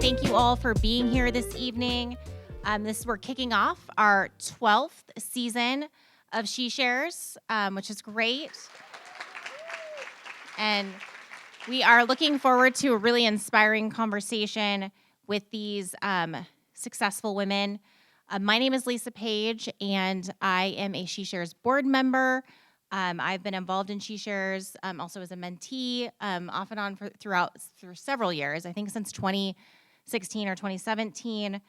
Thank you all for being here this evening. We're kicking off our 12th season of SheShares, which is great. And we are looking forward to a really inspiring conversation with these successful women. My name is Lisa Page, and I am a SheShares board member. I've been involved in SheShares also as a mentee off and on through several years, I think since 2016 or 2017,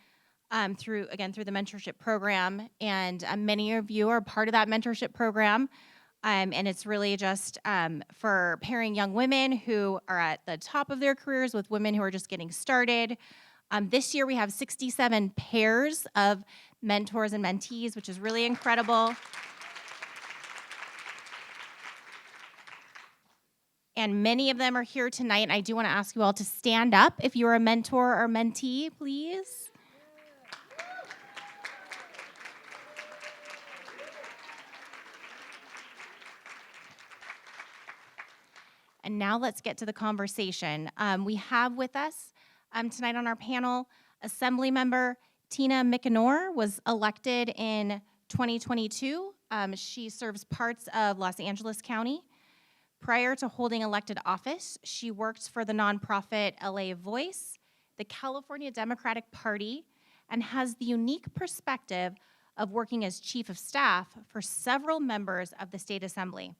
through the mentorship program. And many of you are part of that mentorship program. And it's really just for pairing young women who are at the top of their careers with women who are just getting started. This year we have 67 pairs of mentors and mentees, which is really incredible. And many of them are here tonight. And I do want to ask you all to stand up if you're a mentor or mentee, please. And now let's get to the conversation. We have with us tonight on our panel, Assemblymember Tina McKinnor was elected in 2022. She serves parts of Los Angeles County. Prior to holding elected office, she worked for the nonprofit LA Voice, the California Democratic Party, and has the unique perspective of working as chief of staff for several members of the state assembly.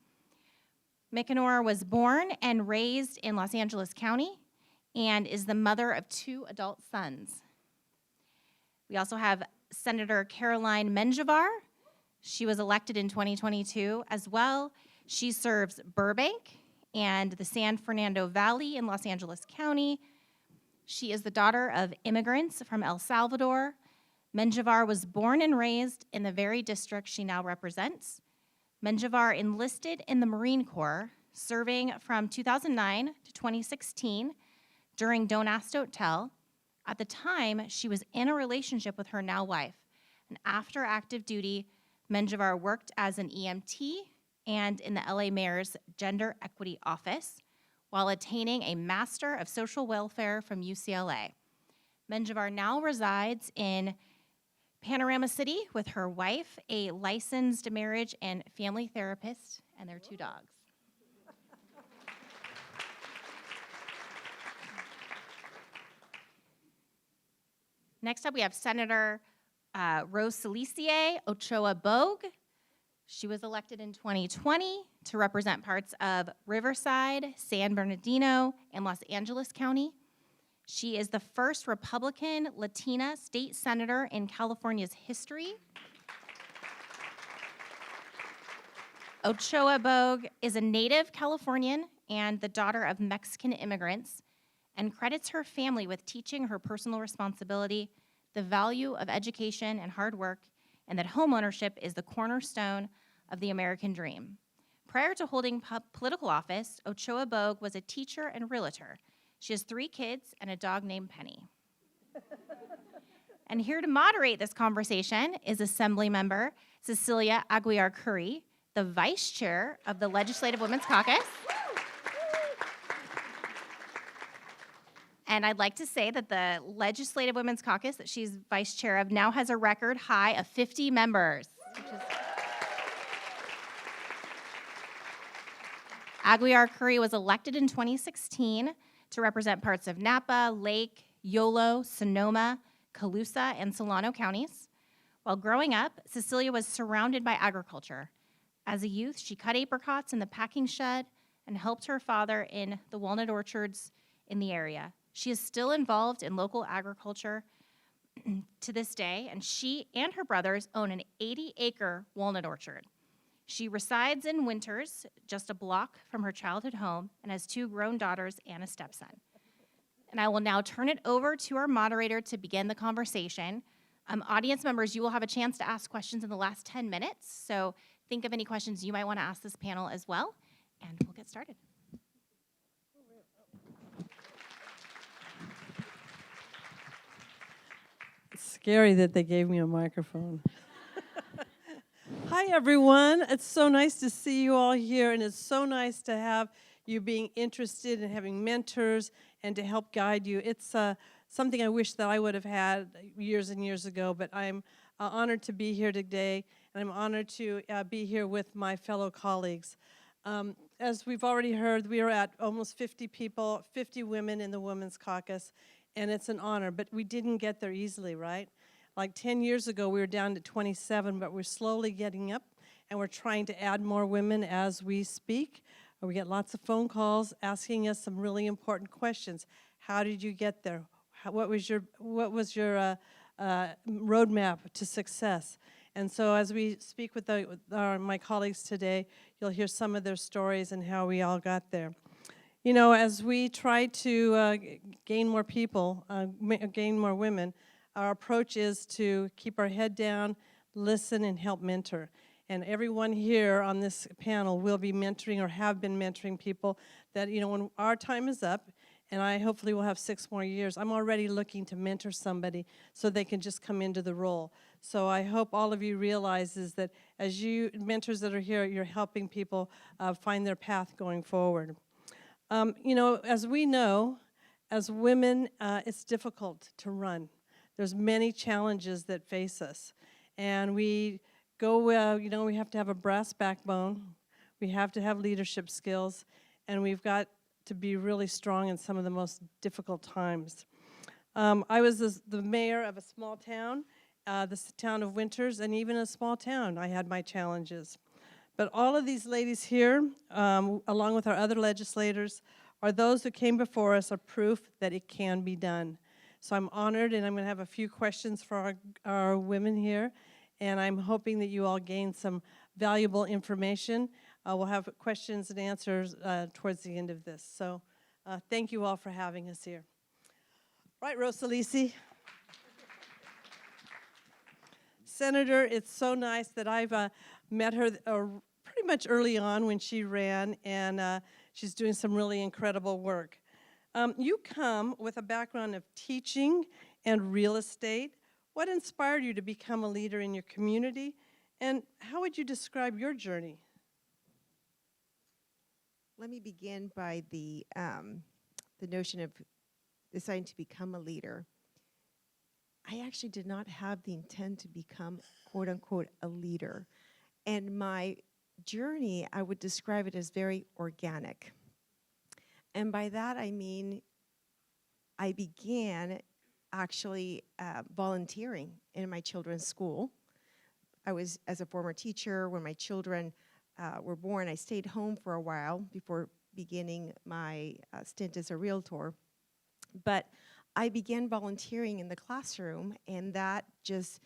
McKinnor was born and raised in Los Angeles County and is the mother of 2 adult sons. We also have Senator Caroline Menjivar. She was elected in 2022 as well. She serves Burbank and the San Fernando Valley in Los Angeles County. She is the daughter of immigrants from El Salvador. Menjivar was born and raised in the very district she now represents. Menjivar enlisted in the Marine Corps, serving from 2009 to 2016 during Don't Ask, Don't Tell. At the time, she was in a relationship with her now wife. And after active duty, Menjivar worked as an EMT and in the LA Mayor's Gender Equity Office while attaining a Master of Social Welfare from UCLA. Menjivar now resides in Panorama City with her wife, a licensed marriage and family therapist, and their 2 dogs. Next up, we have Senator Rosilicie, Ochoa-Bogh. She was elected in 2020 to represent parts of Riverside, San Bernardino, and Los Angeles County. She is the first Republican Latina state senator in California's history. Ochoa-Bogh is a native Californian and the daughter of Mexican immigrants, and credits her family with teaching her personal responsibility, the value of education and hard work, and that homeownership is the cornerstone of the American dream. Prior to holding political office, Ochoa-Bogh was a teacher and realtor. She has 3 kids and a dog named Penny. And here to moderate this conversation is Assemblymember Cecilia Aguiar-Curry, the vice chair of the Legislative Women's Caucus. And I'd like to say that the Legislative Women's Caucus that she's vice chair of now has a record high of 50 members. Aguiar-Curry was elected in 2016 to represent parts of Napa, Lake, Yolo, Sonoma, Colusa, and Solano counties. While growing up, Cecilia was surrounded by agriculture. As a youth, she cut apricots in the packing shed and helped her father in the walnut orchards in the area. She is still involved in local agriculture to this day, and she and her brothers own an 80-acre walnut orchard. She resides in Winters, just a block from her childhood home, and has 2 grown daughters and a stepson. And I will now turn it over to our moderator to begin the conversation. Audience members, you will have a chance to ask questions in the last 10 minutes, so think of any questions you might want to ask this panel as well, and we'll get started. It's scary that they gave me a microphone. Hi, everyone. It's so nice to see you all here, and it's so nice to have you being interested in having mentors and to help guide you. It's something I wish that I would have had years and years ago, but I'm honored to be here today, and I'm honored to be here with my fellow colleagues. As we've already heard, we are at almost 50 people, 50 women in the Women's Caucus, and it's an honor, but we didn't get there easily, right? Like 10 years ago, we were down to 27, but we're slowly getting up, and we're trying to add more women as we speak. We get lots of phone calls asking us some really important questions. How did you get there? What was your roadmap to success? And so as we speak with my colleagues today, you'll hear some of their stories and how we all got there. You know, as we try to gain more people, gain more women, our approach is to keep our head down, listen, and help mentor. And everyone here on this panel will be mentoring or have been mentoring people that, you know, when our time is up, and I hopefully will have 6 more years, I'm already looking to mentor somebody so they can just come into the role. So I hope all of you realizes that as you mentors that are here, you're helping people find their path going forward. You know, as we know, as women, it's difficult to run. There's many challenges that face us. And we go, you know, we have to have a brass backbone. We have to have leadership skills. And we've got to be really strong in some of the most difficult times. I was the mayor of a small town, the town of Winters, and even a small town, I had my challenges. But all of these ladies here, along with our other legislators, are those who came before us are proof that it can be done. So I'm honored, and I'm going to have a few questions for our women here, and I'm hoping that you all gain some valuable information. We'll have questions and answers towards the end of this. So thank you all for having us here. Right, Rosilicie. Senator, it's so nice that I've met her pretty much early on when she ran, and she's doing some really incredible work. You come with a background of teaching and real estate. What inspired you to become a leader in your community, and how would you describe your journey? Let me begin by the notion of deciding to become a leader. I actually did not have the intent to become, quote unquote, a leader. And my journey, I would describe it as very organic. And by that I mean I began actually volunteering in my children's school. I was, as a former teacher, when my children were born, I stayed home for a while before beginning my stint as a realtor. But I began volunteering in the classroom, and that just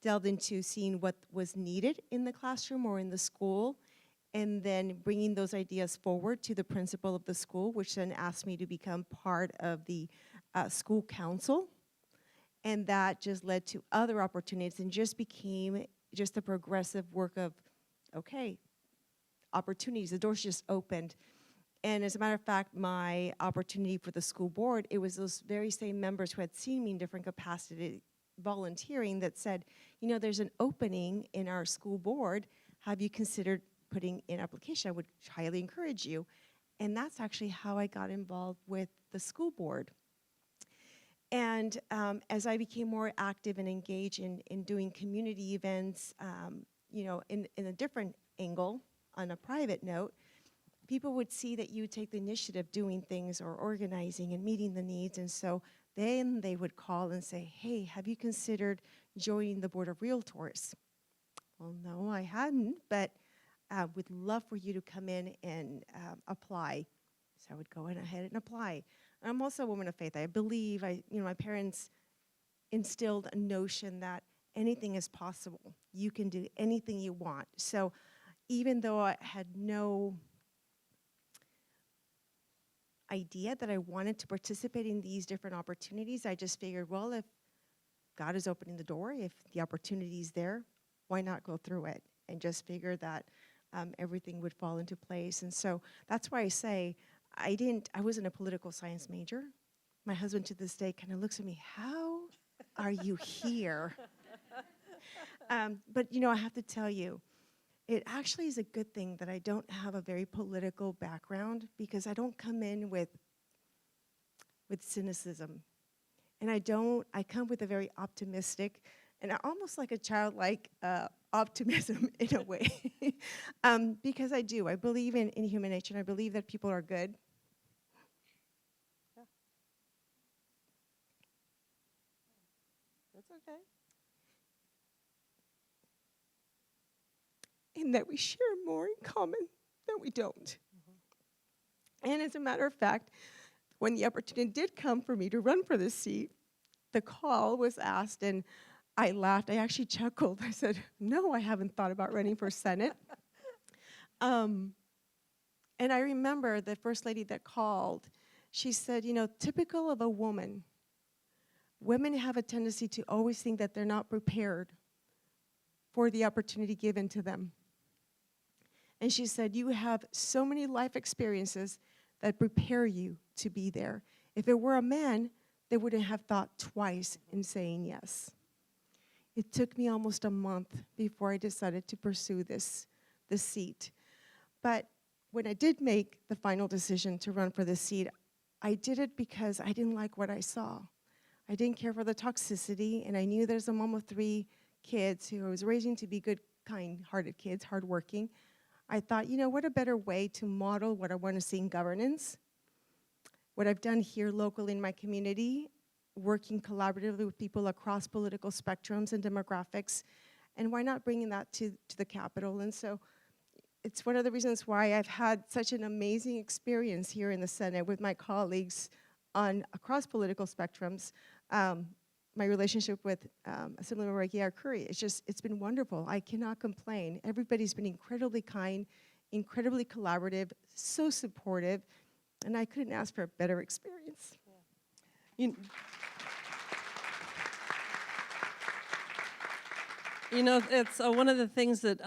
delved into seeing what was needed in the classroom or in the school, and then bringing those ideas forward to the principal of the school, which then asked me to become part of the school council. And that just led to other opportunities and just became just a progressive work of, okay, opportunities, the doors just opened. And as a matter of fact, my opportunity for the school board, it was those very same members who had seen me in different capacity volunteering that said, you know, there's an opening in our school board. Have you considered putting in application? I would highly encourage you. And that's actually how I got involved with the school board. And as I became more active and engaged in doing community events, you know, in a different angle, on a private note, people would see that you take the initiative doing things or organizing and meeting the needs. And so then they would call and say, hey, have you considered joining the Board of Realtors? Well, no, I hadn't, but would love for you to come in and apply. So I would go in ahead and apply. I'm also a woman of faith. I believe, you know, my parents instilled a notion that anything is possible. You can do anything you want. So even though I had no idea that I wanted to participate in these different opportunities, I just figured, well, if God is opening the door, if the opportunity is there, why not go through it? And just figure that everything would fall into place. And so that's why I say I wasn't a political science major. My husband to this day kind of looks at me, how are you here? But you know, I have to tell you, it actually is a good thing that I don't have a very political background, because I don't come in with cynicism. And I come with a very optimistic and almost like a childlike optimism in a way. Because I do. I believe in human nature, and I believe that people are good. That's okay. And that we share more in common than we don't. And as a matter of fact, when the opportunity did come for me to run for this seat, the call was asked, and I laughed. I actually chuckled. I said, no, I haven't thought about running for Senate. And I remember the first lady that called, she said, you know, typical of a woman, women have a tendency to always think that they're not prepared for the opportunity given to them. And she said, you have so many life experiences that prepare you to be there. If it were a man, they wouldn't have thought twice in saying yes. It took me almost a month before I decided to pursue this seat. But when I did make the final decision to run for this seat, I did it because I didn't like what I saw. I didn't care for the toxicity, and I knew there's a mom of 3 kids who I was raising to be good, kind-hearted kids, hardworking. I thought, you know, what a better way to model what I want to see in governance. What I've done here locally in my community, working collaboratively with people across political spectrums and demographics, and why not bringing that to the Capitol? And so it's one of the reasons why I've had such an amazing experience here in the Senate with my colleagues across political spectrums. My relationship with Assemblymember Aguiar-Curry, it's been wonderful. I cannot complain. Everybody's been incredibly kind, incredibly collaborative, so supportive, and I couldn't ask for a better experience. Yeah. You know, it's one of the things that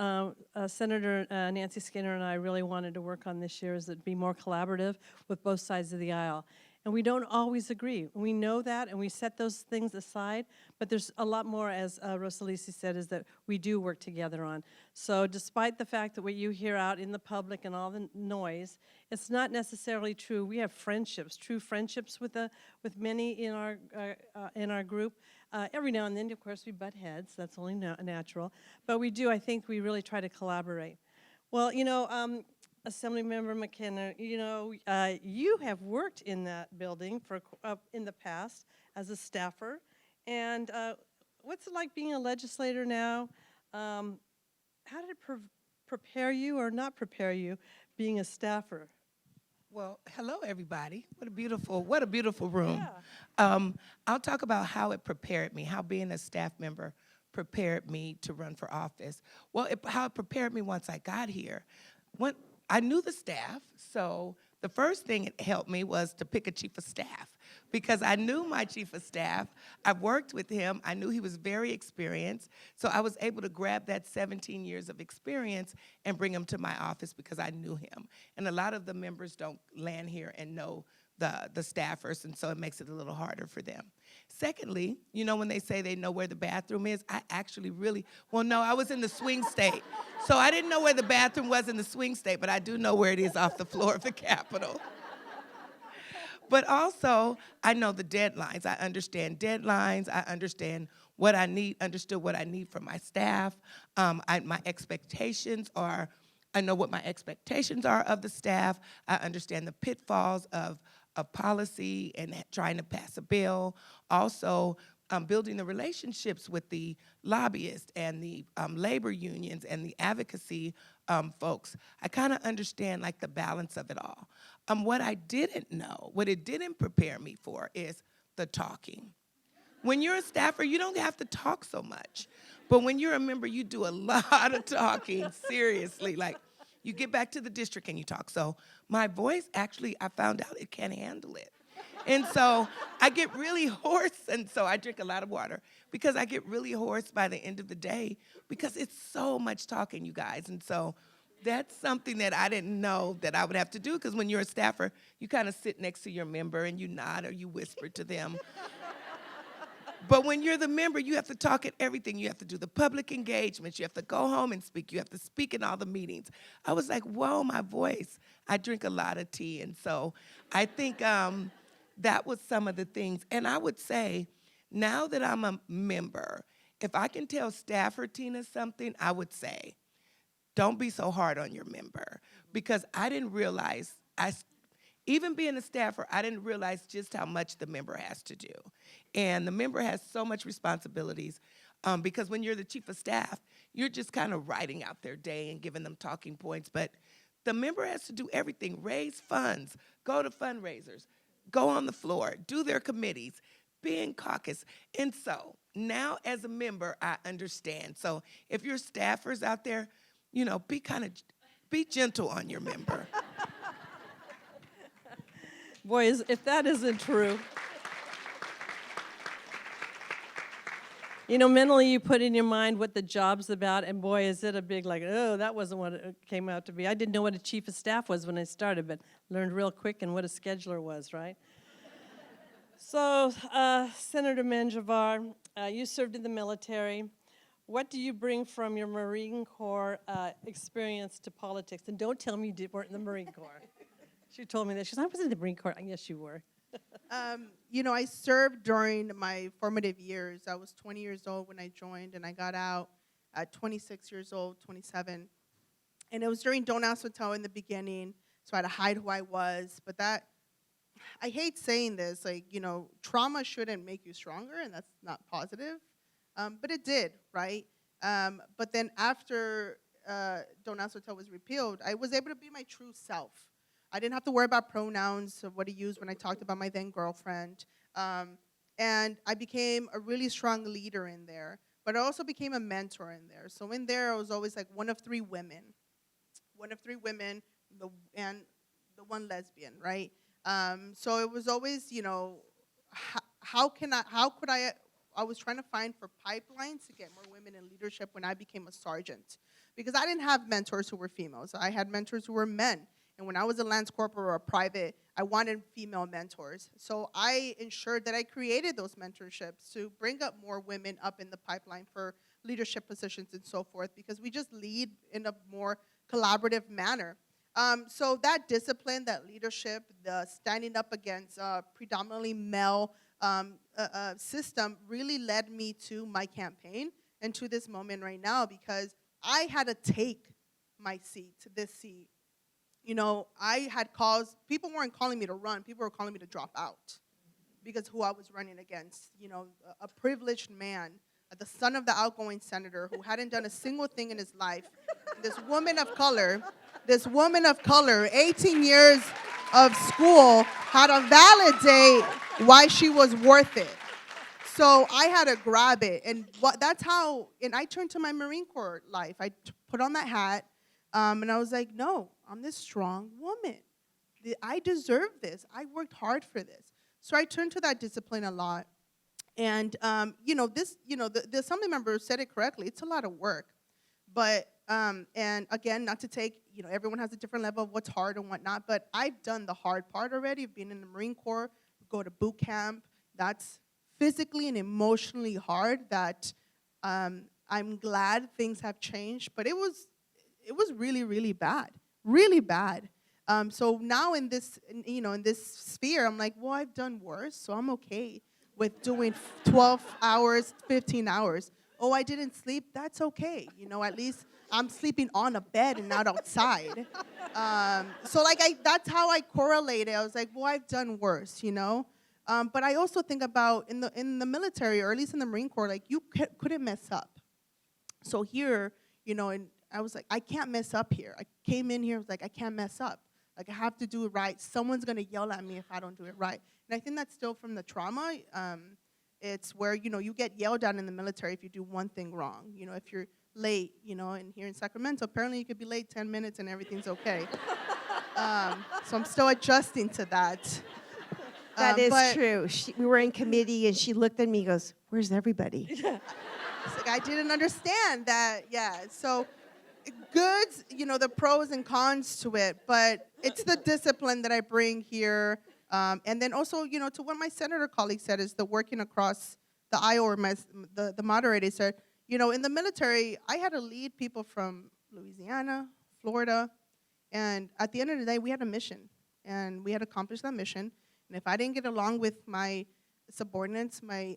Senator Nancy Skinner and I really wanted to work on this year is that be more collaborative with both sides of the aisle. And we don't always agree. We know that, and we set those things aside, but there's a lot more, as Rosilicie said, is that we do work together on. So despite the fact that what you hear out in the public and all the noise, it's not necessarily true. We have friendships, true friendships with many in our group. Every now and then, of course, we butt heads. That's only natural. But we do, I think, we really try to collaborate. Well, you know, Assemblymember McKinnor, you know, you have worked in that building for in the past as a staffer, and what's it like being a legislator now? How did it prepare you or not prepare you being a staffer? Well, hello everybody. What a beautiful room. Yeah. I'll talk about how it prepared me, how being a staff member prepared me to run for office. Well, how it prepared me once I got here. I knew the staff, so the first thing it helped me was to pick a chief of staff because I knew my chief of staff. I've worked with him. I knew he was very experienced, so I was able to grab that 17 years of experience and bring him to my office because I knew him. And a lot of the members don't land here and know the staffers, and so it makes it a little harder for them. Secondly, you know when they say they know where the bathroom is, I actually I was in the swing state, so I didn't know where the bathroom was in the swing state, but I do know where it is off the floor of the Capitol. But also, I know the deadlines. I understand deadlines. I understand what I need, understood what I need from my staff. My expectations are, I know what my expectations are of the staff. I understand the pitfalls of policy and trying to pass a bill. Also, building the relationships with the lobbyists and the labor unions and the advocacy folks. I kind of understand like the balance of it all. What I didn't know, what it didn't prepare me for is the talking. When you're a staffer, you don't have to talk so much. But when you're a member, you do a lot of talking, seriously. Like, you get back to the district and you talk. So my voice, actually, I found out it can't handle it. And so I get really hoarse, and so I drink a lot of water because I get really hoarse by the end of the day because it's so much talking, you guys. And so that's something that I didn't know that I would have to do because when you're a staffer, you kind of sit next to your member and you nod or you whisper to them. But when you're the member, you have to talk at everything. You have to do the public engagements. You have to go home and speak. You have to speak in all the meetings. I was like, whoa, my voice. I drink a lot of tea. And so I think that was some of the things. And I would say, now that I'm a member, if I can tell Staffer Tina something, I would say, don't be so hard on your member. Because I didn't realize, even being a staffer, I didn't realize just how much the member has to do. And the member has so much responsibilities, because when you're the chief of staff, you're just kind of writing out their day and giving them talking points. But the member has to do everything: raise funds, go to fundraisers, go on the floor, do their committees, be in caucus. And so now as a member, I understand. So if you're staffers out there, be gentle on your member. Boy, if that isn't true. Mentally you put in your mind what the job's about, and boy, is it a big, oh, that wasn't what it came out to be. I didn't know what a chief of staff was when I started, but learned real quick and what a scheduler was, right? So, Senator Menjivar, you served in the military. What do you bring from your Marine Corps experience to politics? And don't tell me you weren't in the Marine Corps. She told me that. She said, I was in the Marine Corps. Yes, you were. I served during my formative years. I was 20 years old when I joined, and I got out at 26 years old, 27. And it was during Don't Ask, Don't Tell in the beginning, so I had to hide who I was. But I hate saying this, trauma shouldn't make you stronger, and that's not positive. But it did, right? But then after Don't Ask, Don't Tell was repealed, I was able to be my true self. I didn't have to worry about pronouns of what to use when I talked about my then girlfriend. And I became a really strong leader in there, but I also became a mentor in there. So in there, I was always like one of three women, and the one lesbian, right? So it was always, I was trying to find for pipelines to get more women in leadership when I became a sergeant. Because I didn't have mentors who were females. I had mentors who were men. And when I was a Lance Corporal or a private, I wanted female mentors. So I ensured that I created those mentorships to bring up more women up in the pipeline for leadership positions and so forth, because we just lead in a more collaborative manner. So that discipline, that leadership, the standing up against predominantly male system really led me to my campaign and to this moment right now, because I had to take my seat, this seat. I had calls. People weren't calling me to run. People were calling me to drop out because who I was running against. A privileged man, the son of the outgoing senator who hadn't done a single thing in his life. This woman of color, 18 years of school, had to validate why she was worth it. So I had to grab it. And I turned to my Marine Corps life. I put on that hat. And I was like, no, I'm this strong woman. I deserve this. I worked hard for this. So I turned to that discipline a lot. And, the assembly member said it correctly. It's a lot of work. But, and again, not to take, everyone has a different level of what's hard and whatnot. But I've done the hard part already of being in the Marine Corps, go to boot camp. That's physically and emotionally hard. That I'm glad things have changed. But it was really, really bad, really bad. So now in this sphere, I'm like, well, I've done worse, so I'm okay with doing 12 hours, 15 hours. Oh, I didn't sleep, that's okay. At least I'm sleeping on a bed and not outside. So that's how I correlated. I was like, well, I've done worse, But I also think about in the military, or at least in the Marine Corps, you couldn't mess up. So here, and I was like, I can't mess up here. I came in here, I was like, I can't mess up. I have to do it right. Someone's going to yell at me if I don't do it right. And I think that's still from the trauma. It's where, you get yelled at in the military if you do one thing wrong. If you're late, and here in Sacramento, apparently you could be late 10 minutes and everything's okay. So I'm still adjusting to that. That is true. We were in committee, and she looked at me and goes, where's everybody? It's like, I didn't understand that, yeah. So goods, the pros and cons to it, but it's the discipline that I bring here. And then also, to what my senator colleague said, is the working across the aisle, or the moderator said, in the military, I had to lead people from Louisiana, Florida, and at the end of the day, we had a mission, and we had accomplished that mission. And if I didn't get along with my subordinates, my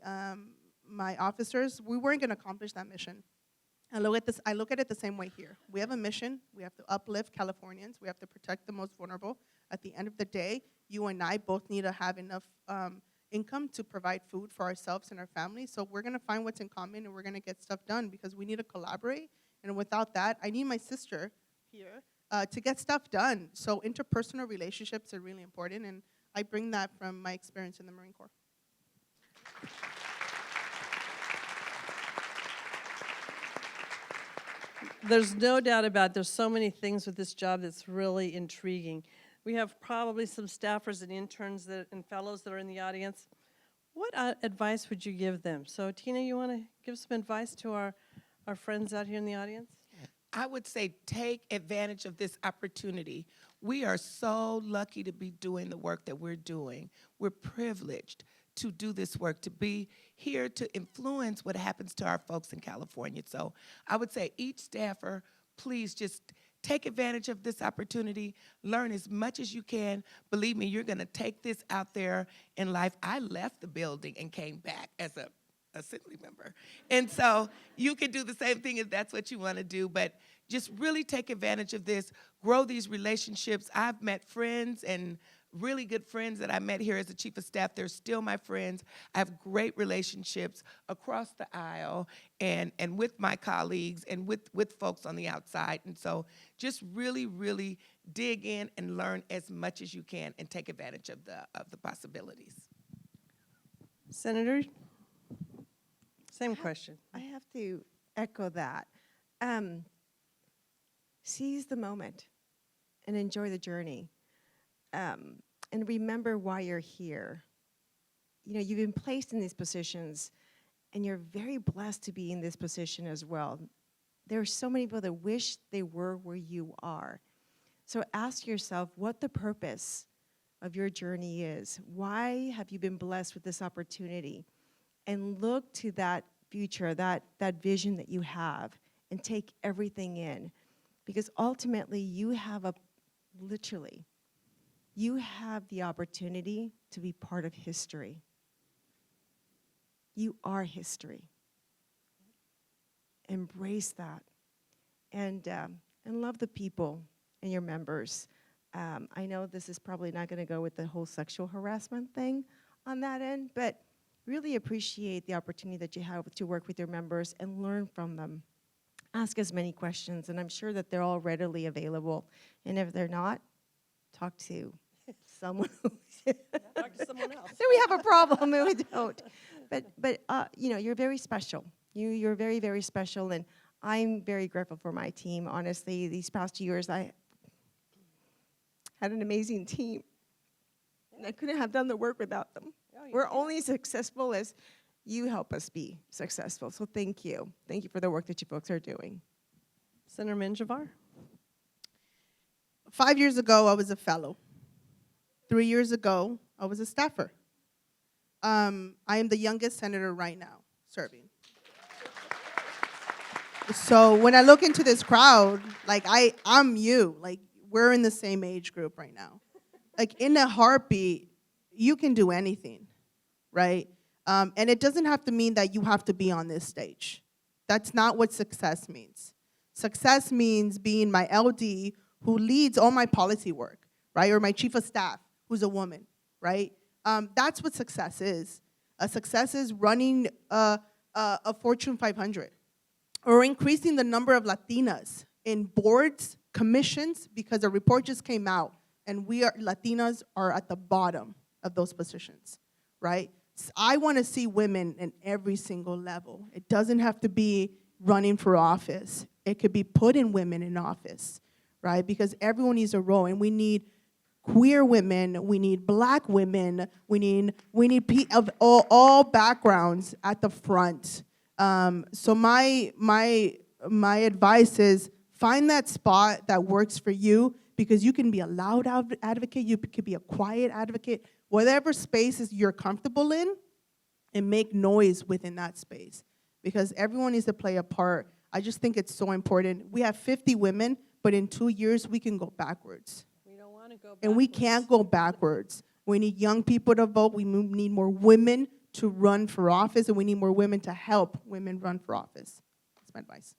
officers, we weren't going to accomplish that mission. I look at it the same way here. We have a mission. We have to uplift Californians. We have to protect the most vulnerable. At the end of the day, you and I both need to have enough income to provide food for ourselves and our families. So we're going to find what's in common, and we're going to get stuff done because we need to collaborate. And without that, I need my sister here to get stuff done. So interpersonal relationships are really important, and I bring that from my experience in the Marine Corps. There's no doubt about it. There's so many things with this job that's really intriguing. We have probably some staffers and interns and fellows that are in the audience. What advice would you give them? So, Tina, you want to give some advice to our friends out here in the audience? I would say take advantage of this opportunity. We are so lucky to be doing the work that we're doing. We're privileged to do this work, to be here to influence what happens to our folks in California. So I would say each staffer, please just take advantage of this opportunity, learn as much as you can. Believe me, you're gonna take this out there in life. I left the building and came back as a assembly member. And so you can do the same thing if that's what you wanna do, but just really take advantage of this, grow these relationships. I've met friends and really good friends that I met here as a chief of staff. They're still my friends. I have great relationships across the aisle and with my colleagues and with folks on the outside. And so just really, really dig in and learn as much as you can and take advantage of the possibilities. Senator, same question. I have to echo that. Seize the moment and enjoy the journey. And remember why you're here. You know, you've been placed in these positions, and you're very blessed to be in this position as well. There are so many people that wish they were where you are. So ask yourself what the purpose of your journey is. Why have you been blessed with this opportunity? And look to that future, that vision that you have, and take everything in. Because ultimately, you have you have the opportunity to be part of history. You are history. Embrace that. And love the people and your members. I know this is probably not going to go with the whole sexual harassment thing on that end, but really appreciate the opportunity that you have to work with your members and learn from them. Ask as many questions, and I'm sure that they're all readily available. And if they're not, talk to someone. Talk to someone else. So we have a problem, and we don't. But you know, you're very special. You're very, very special, and I'm very grateful for my team. Honestly, these past years, I had an amazing team, and I couldn't have done the work without them. We're only as successful as you help us be successful. So thank you. Thank you for the work that you folks are doing. Senator Menjivar? 5 years ago, I was a fellow. 3 years ago, I was a staffer. I am the youngest senator right now serving. So when I look into this crowd, like I'm you. Like we're in the same age group right now. Like in a heartbeat, you can do anything, right? And it doesn't have to mean that you have to be on this stage. That's not what success means. Success means being my LD who leads all my policy work, right? Or my chief of staff who's a woman, right? That's what success is. Success is running a Fortune 500 or increasing the number of Latinas in boards, commissions, because a report just came out and Latinas are at the bottom of those positions, right? So I want to see women in every single level. It doesn't have to be running for office. It could be putting women in office, right? Because everyone needs a role, and we need queer women, we need black women, we need of all backgrounds at the front. So my advice is find that spot that works for you, because you can be a loud advocate, you could be a quiet advocate, whatever spaces you're comfortable in, and make noise within that space, because everyone needs to play a part. I just think it's so important. We have 50 women, but in 2 years we can go backwards. We don't want to go backwards. And we can't go backwards. We need young people to vote. We need more women to run for office, and we need more women to help women run for office. That's my advice.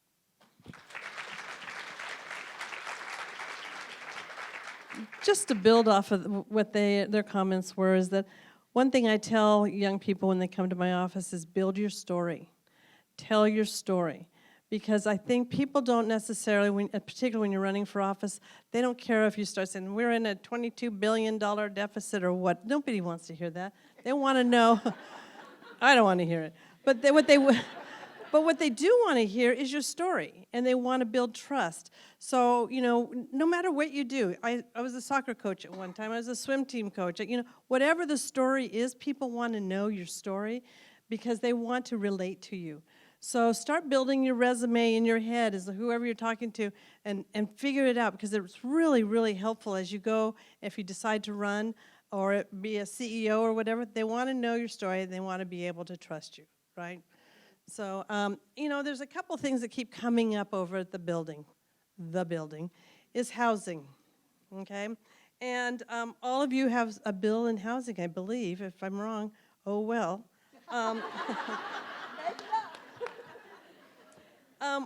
Just to build off of what their comments were, is that one thing I tell young people when they come to my office is build your story. Tell your story. Because I think people don't necessarily, particularly when you're running for office, they don't care if you start saying, we're in a $22 billion deficit or what. Nobody wants to hear that. They want to know, I don't want to hear it. But what they do want to hear is your story, and they want to build trust. So, no matter what you do, I was a soccer coach at one time, I was a swim team coach. Whatever the story is, people want to know your story because they want to relate to you. So start building your resume in your head as whoever you're talking to and figure it out, because it's really, really helpful as you go, if you decide to run or be a CEO or whatever. They want to know your story, and they want to be able to trust you, right? So, there's a couple things that keep coming up over at the building. The building is housing, okay? And all of you have a bill in housing, I believe. If I'm wrong, oh well.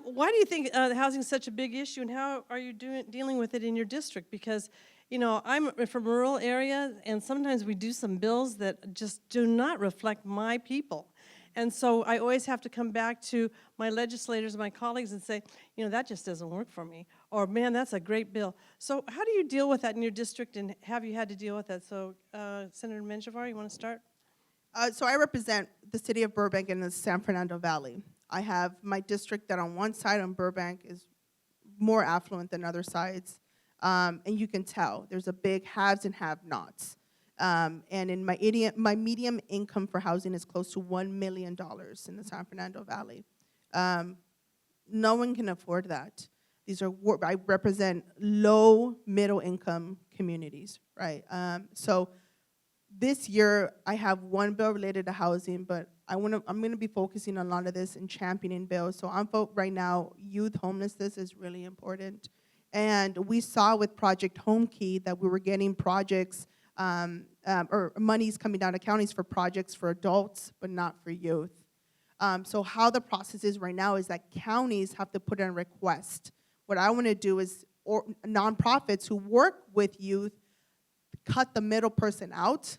Why do you think housing is such a big issue, and how are you dealing with it in your district? Because, I'm from a rural area, and sometimes we do some bills that just do not reflect my people. And so I always have to come back to my legislators and my colleagues and say, that just doesn't work for me. Or, man, that's a great bill. So how do you deal with that in your district, and have you had to deal with that? So, Senator Menjivar, you want to start? So I represent the city of Burbank and the San Fernando Valley. I have my district that on one side on Burbank is more affluent than other sides. And you can tell there's a big haves and have-nots. And in my median income for housing is close to $1 million in the San Fernando Valley. No one can afford that. I represent low, middle income communities, right? So this year I have one bill related to housing, but I'm gonna be focusing on a lot of this and championing bills. So right now, youth homelessness is really important. And we saw with Project Home Key that we were getting projects or monies coming down to counties for projects for adults, but not for youth. So how the process is right now is that counties have to put in a request. What I want to do is nonprofits who work with youth cut the middle person out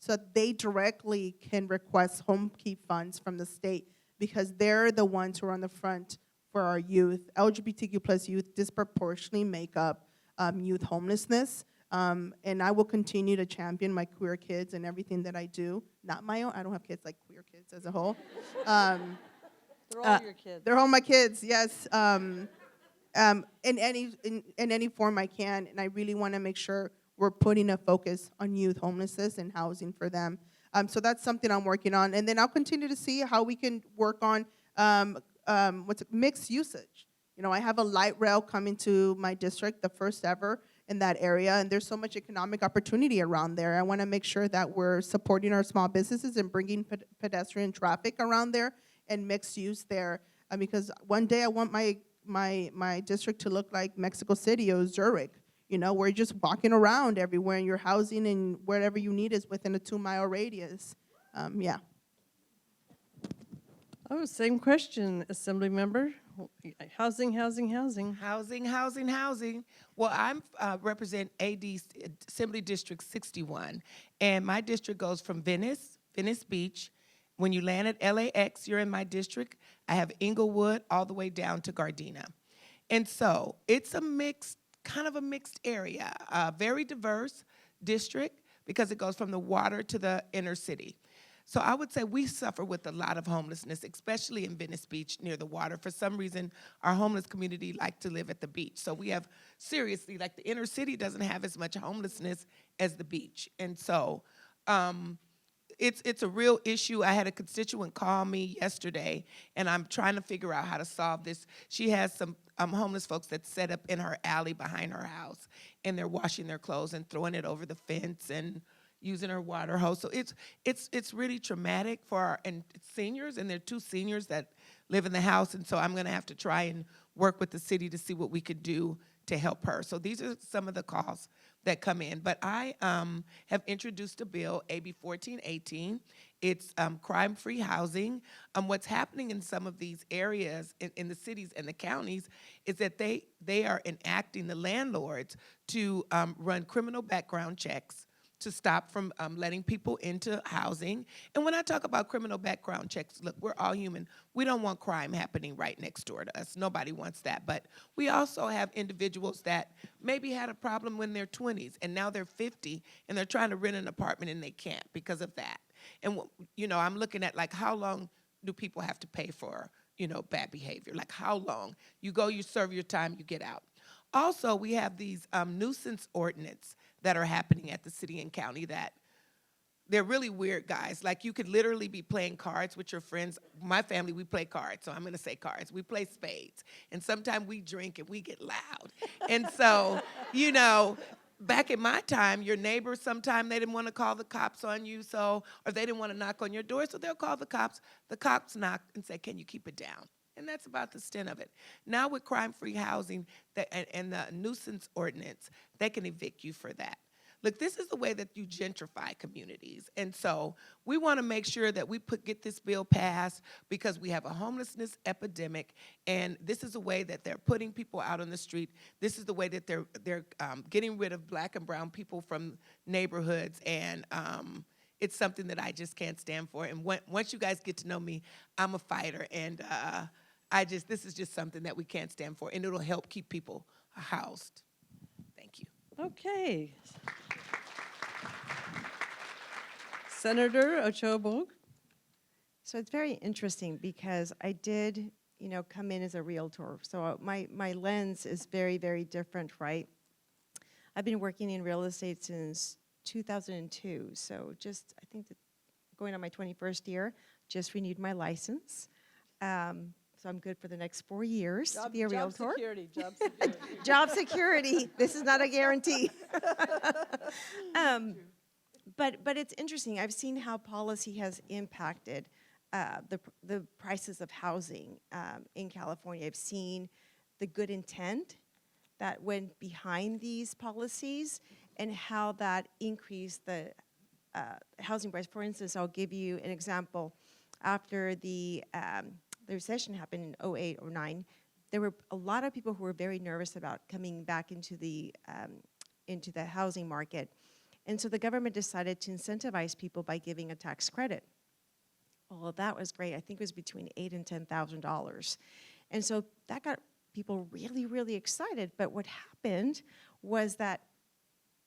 so that they directly can request home key funds from the state, because they're the ones who are on the front for our youth. LGBTQ plus youth disproportionately make up youth homelessness. And I will continue to champion my queer kids and everything that I do. Not my own. I don't have kids like queer kids as a whole. They're all your kids. They're all my kids, yes. In any form I can. And I really want to make sure we're putting a focus on youth homelessness and housing for them. So that's something I'm working on. And then I'll continue to see how we can work on mixed usage. I have a light rail coming to my district, the first ever in that area, and there's so much economic opportunity around there. I want to make sure that we're supporting our small businesses and bringing pedestrian traffic around there and mixed use there, because one day I want my district to look like Mexico City or Zurich, where you're just walking around everywhere and your housing and wherever you need is within a 2-mile radius. Yeah. Oh, same question, Assemblymember. Housing. Well, I represent AD Assembly District 61, and my district goes from Venice Beach. When you land at LAX, you're in my district. I have Inglewood all the way down to Gardena. And so it's kind of a mixed area, a very diverse district because it goes from the water to the inner city. So I would say we suffer with a lot of homelessness, especially in Venice Beach near the water. For some reason, our homeless community like to live at the beach. So we have, seriously, like the inner city doesn't have as much homelessness as the beach. And so it's a real issue. I had a constituent call me yesterday, and I'm trying to figure out how to solve this. She has some homeless folks that set up in her alley behind her house, and they're washing their clothes and throwing it over the fence and using her water hose. So it's really traumatic for our seniors, and there are 2 seniors that live in the house, and so I'm gonna have to try and work with the city to see what we could do to help her. So these are some of the calls that come in. But I have introduced a bill, AB 1418. It's crime-free housing. What's happening in some of these areas in the cities and the counties is that they are enacting the landlords to run criminal background checks to stop from letting people into housing. And when I talk about criminal background checks, look, we're all human. We don't want crime happening right next door to us. Nobody wants that. But we also have individuals that maybe had a problem when they're 20s, and now they're 50, and they're trying to rent an apartment, and they can't because of that. And, I'm looking at, like, how long do people have to pay for, bad behavior? Like, how long? You go, you serve your time, you get out. Also, we have these nuisance ordinance that are happening at the city and county that they're really weird, guys. Like, you could literally be playing cards with your friends. My family, we play cards, so I'm going to say cards. We play spades, and sometimes we drink and we get loud. And so, back in my time, your neighbors, sometimes they didn't want to call the cops on you, or they didn't want to knock on your door, so they'll call the cops. The cops knock and say, can you keep it down? And that's about the extent of it. Now with crime-free housing and the nuisance ordinance, they can evict you for that. Look, this is the way that you gentrify communities. And so we want to make sure that we get this bill passed because we have a homelessness epidemic, and this is the way that they're putting people out on the street. This is the way that they're getting rid of Black and brown people from neighborhoods, and it's something that I just can't stand for. And once you guys get to know me, I'm a fighter, and this is just something that we can't stand for, and it'll help keep people housed. Thank you. Okay. Senator Ochoa-Bogh. So it's very interesting because I did, come in as a realtor. So my lens is very, very different, right? I've been working in real estate since 2002. So I think going on my 21st year, just renewed my license. So I'm good for the next 4 years to be a realtor. Job security. Job security. This is not a guarantee. But it's interesting. I've seen how policy has impacted the prices of housing in California. I've seen the good intent that went behind these policies and how that increased the housing price. For instance, I'll give you an example. After the recession happened in 2008 or 2009, there were a lot of people who were very nervous about coming back into the housing market. And so the government decided to incentivize people by giving a tax credit. Well, that was great. I think it was between $8,000 and $10,000. And so that got people really, really excited. But what happened was that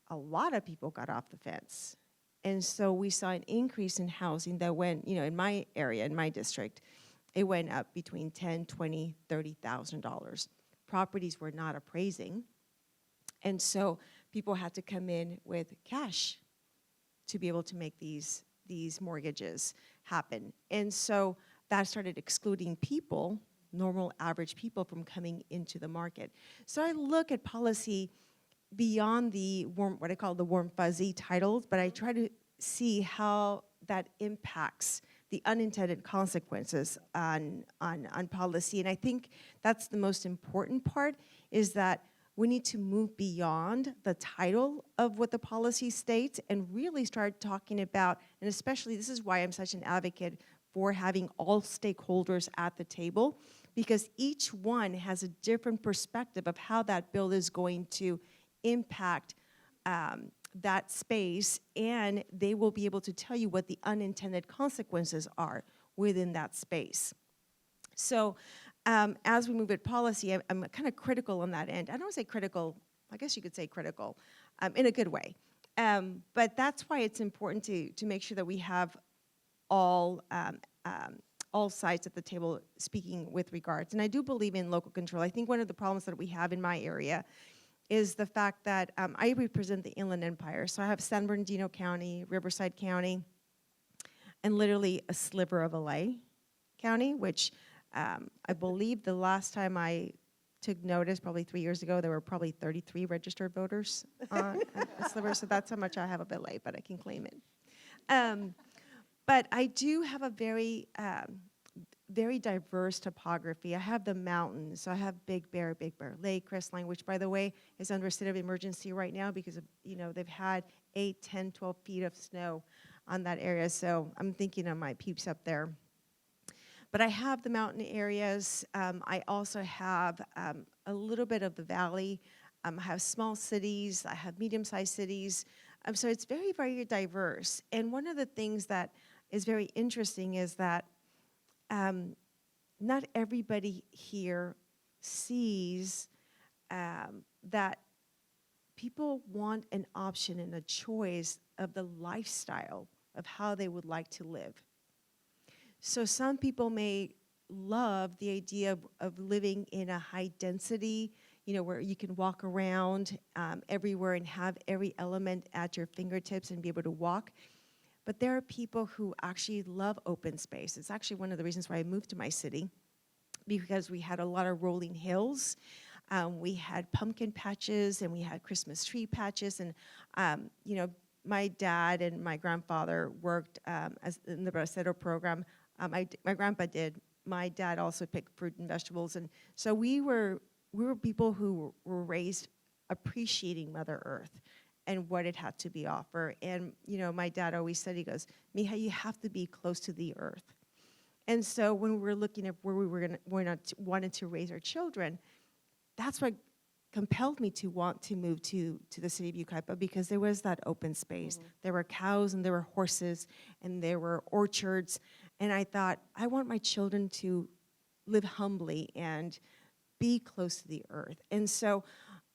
a lot of people got off the fence. And so we saw an increase in housing that went, in my area, in my district, it went up between $10,000, $20,000, $30,000. Properties were not appraising. And so people had to come in with cash to be able to make these mortgages happen. And so that started excluding people, normal average people, from coming into the market. So I look at policy beyond the what I call the warm fuzzy titles, but I try to see how that impacts the unintended consequences on policy. And I think that's the most important part, is that we need to move beyond the title of what the policy states and really start talking about, and especially this is why I'm such an advocate for having all stakeholders at the table, because each one has a different perspective of how that bill is going to impact that space, and they will be able to tell you what the unintended consequences are within that space. So as we move at policy, I'm kind of critical on that end. I don't say critical, I guess you could say critical, in a good way. But that's why it's important to make sure that we have all sides at the table speaking with regards. And I do believe in local control. I think one of the problems that we have in my area is the fact that I represent the Inland Empire. So I have San Bernardino County, Riverside County, and literally a sliver of LA County, which I believe the last time I took notice, probably 3 years ago, there were probably 33 registered voters on a sliver. So that's how much I have of LA, but I can claim it. But I do have a very very diverse topography. I have the mountains. I have Big Bear Lake, Crestline, which, by the way, is under a state of emergency right now because of, they've had 8, 10, 12 feet of snow on that area. So I'm thinking of my peeps up there. But I have the mountain areas. I also have a little bit of the valley. I have small cities. I have medium-sized cities. So it's very, very diverse. And one of the things that is very interesting is that not everybody here sees that people want an option and a choice of the lifestyle of how they would like to live. So some people may love the idea of living in a high density, where you can walk around everywhere and have every element at your fingertips and be able to walk. But there are people who actually love open space. It's actually one of the reasons why I moved to my city, because we had a lot of rolling hills. We had pumpkin patches and we had Christmas tree patches. And, my dad and my grandfather worked as in the Bracero program. My grandpa did. My dad also picked fruit and vegetables. And so we were people who were raised appreciating Mother Earth and what it had to be offer. And, my dad always said, he goes, Mija, you have to be close to the earth. And so when we were looking at where we wanted to raise our children, that's what compelled me to want to move to the city of Yucaipa, because there was that open space. Mm-hmm. There were cows and there were horses and there were orchards. And I thought, I want my children to live humbly and be close to the earth. And so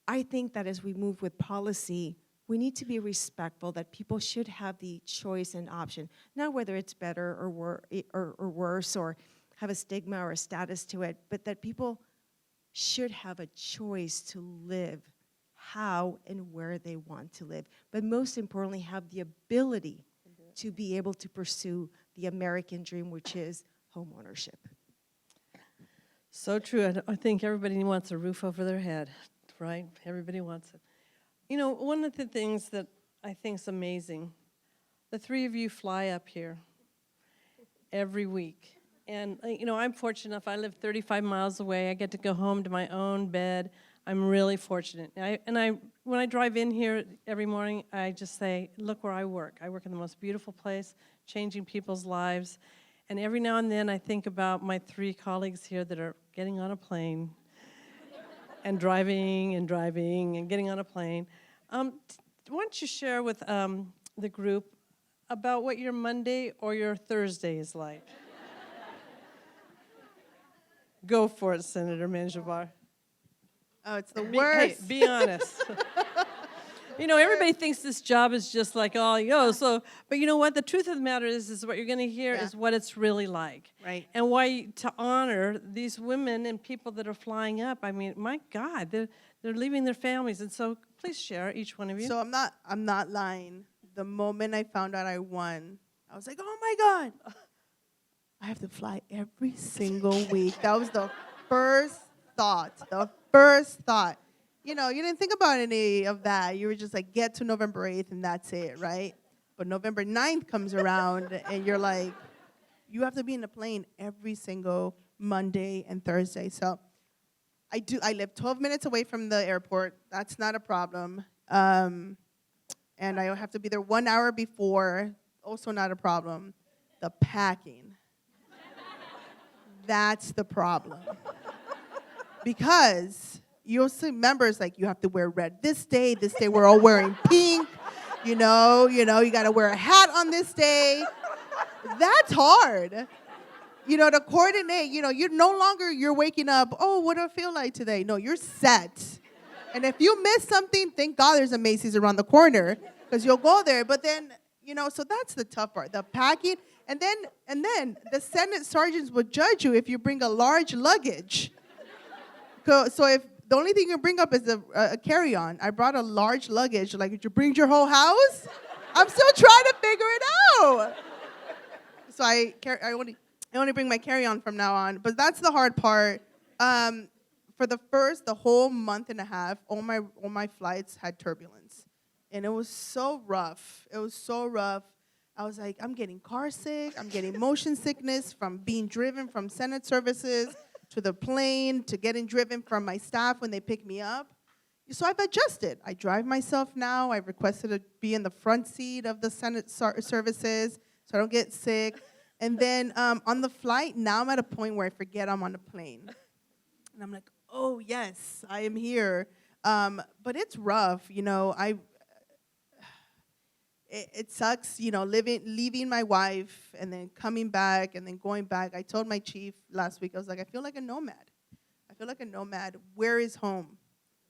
I think that as we move with policy, we need to be respectful that people should have the choice and option, not whether it's better or worse or have a stigma or a status to it, but that people should have a choice to live how and where they want to live. But most importantly, have the ability to be able to pursue the American dream, which is home ownership. So true. I think everybody wants a roof over their head, right? Everybody wants it. One of the things that I think is amazing, the three of you fly up here every week. And, I'm fortunate enough. I live 35 miles away. I get to go home to my own bed. I'm really fortunate. When I drive in here every morning, I just say, look where I work. I work in the most beautiful place, changing people's lives. And every now and then I think about my 3 colleagues here that are getting on a plane and driving and getting on a plane. Why don't you share with the group about what your Monday or your Thursday is like? Go for it, Senator Menjivar. Oh, it's the worst. Hey, be honest. Everybody thinks this job is just like, so, but you know what? The truth of the matter is what you're going to hear is what it's really like. Right. And why to honor these women and people that are flying up. I mean, my God, they're leaving their families. And so please share, each one of you. So I'm not lying. The moment I found out I won, I was like, oh my God, I have to fly every single week. That was the first thought. You didn't think about any of that. You were just like, get to November 8th and that's it, right? But November 9th comes around and you're like, you have to be in the plane every single Monday and Thursday. So I live 12 minutes away from the airport. That's not a problem. And I have to be there 1 hour before. Also not a problem. The packing. That's the problem. Because you'll see members like, you have to wear red this day we're all wearing pink, you got to wear a hat on this day. That's hard. To coordinate, you're no longer, you're waking up, oh, what do I feel like today? No, you're set. And if you miss something, thank God there's a Macy's around the corner, because you'll go there. But then, so that's the tough part, the packing. And then the Senate sergeants would judge you if you bring a large luggage. So if the only thing you bring up is a carry-on, I brought a large luggage. Like, did you bring your whole house? I'm still trying to figure it out. So I only bring my carry-on from now on. But that's the hard part. For the whole month and a half, all my flights had turbulence, and it was so rough. I was like, I'm getting car sick. I'm getting motion sickness from being driven from Senate services to the plane to getting driven from my staff when they pick me up. So I've adjusted. I drive myself now. I've requested to be in the front seat of the Senate services so I don't get sick. And then on the flight, now I'm at a point where I forget I'm on a plane. And I'm like, oh, yes, I am here. But it's rough, you know. It sucks, you know, leaving my wife and then coming back and then going back. I told my chief last week, I was like, I feel like a nomad. I feel like a nomad. Where is home?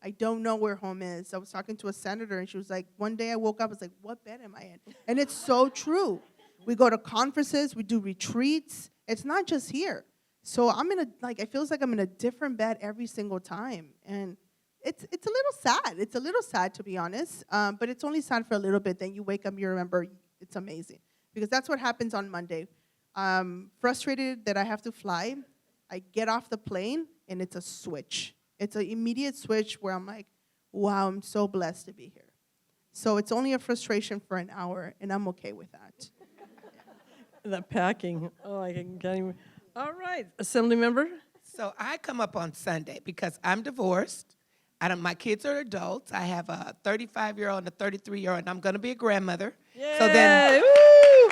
I don't know where home is. I was talking to a senator, and she was like, one day I woke up, I was like, what bed am I in? And it's so true. We go to conferences, we do retreats. It's not just here. So it feels like I'm in a different bed every single time. And it's a little sad. It's a little sad, to be honest. But it's only sad for a little bit. Then you wake up, you remember it's amazing. Because that's what happens on Monday. Frustrated that I have to fly. I get off the plane, and it's a switch. It's an immediate switch where I'm like, wow, I'm so blessed to be here. So it's only a frustration for an hour, and I'm okay with that. That packing. Oh, I can't even. All right, Assemblymember. So I come up on Sunday because I'm divorced. My kids are adults. I have a 35-year-old and a 33-year-old, and I'm going to be a grandmother. Yay! So then Woo!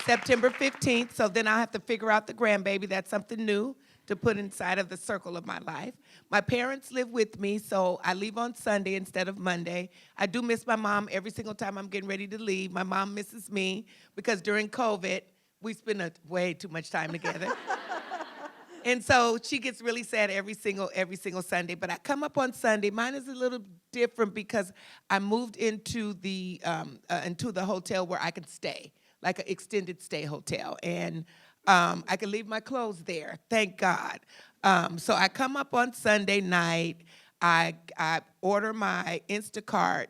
September 15th, so then I'll have to figure out the grandbaby. That's something new to put inside of the circle of my life. My parents live with me, so I leave on Sunday instead of Monday. I do miss my mom every single time I'm getting ready to leave. My mom misses me because during COVID, we spend way too much time together. And so she gets really sad every single Sunday. But I come up on Sunday. Mine is a little different because I moved into the hotel where I can stay, like an extended stay hotel. And I can leave my clothes there, thank God. So I come up on Sunday night. I order my Instacart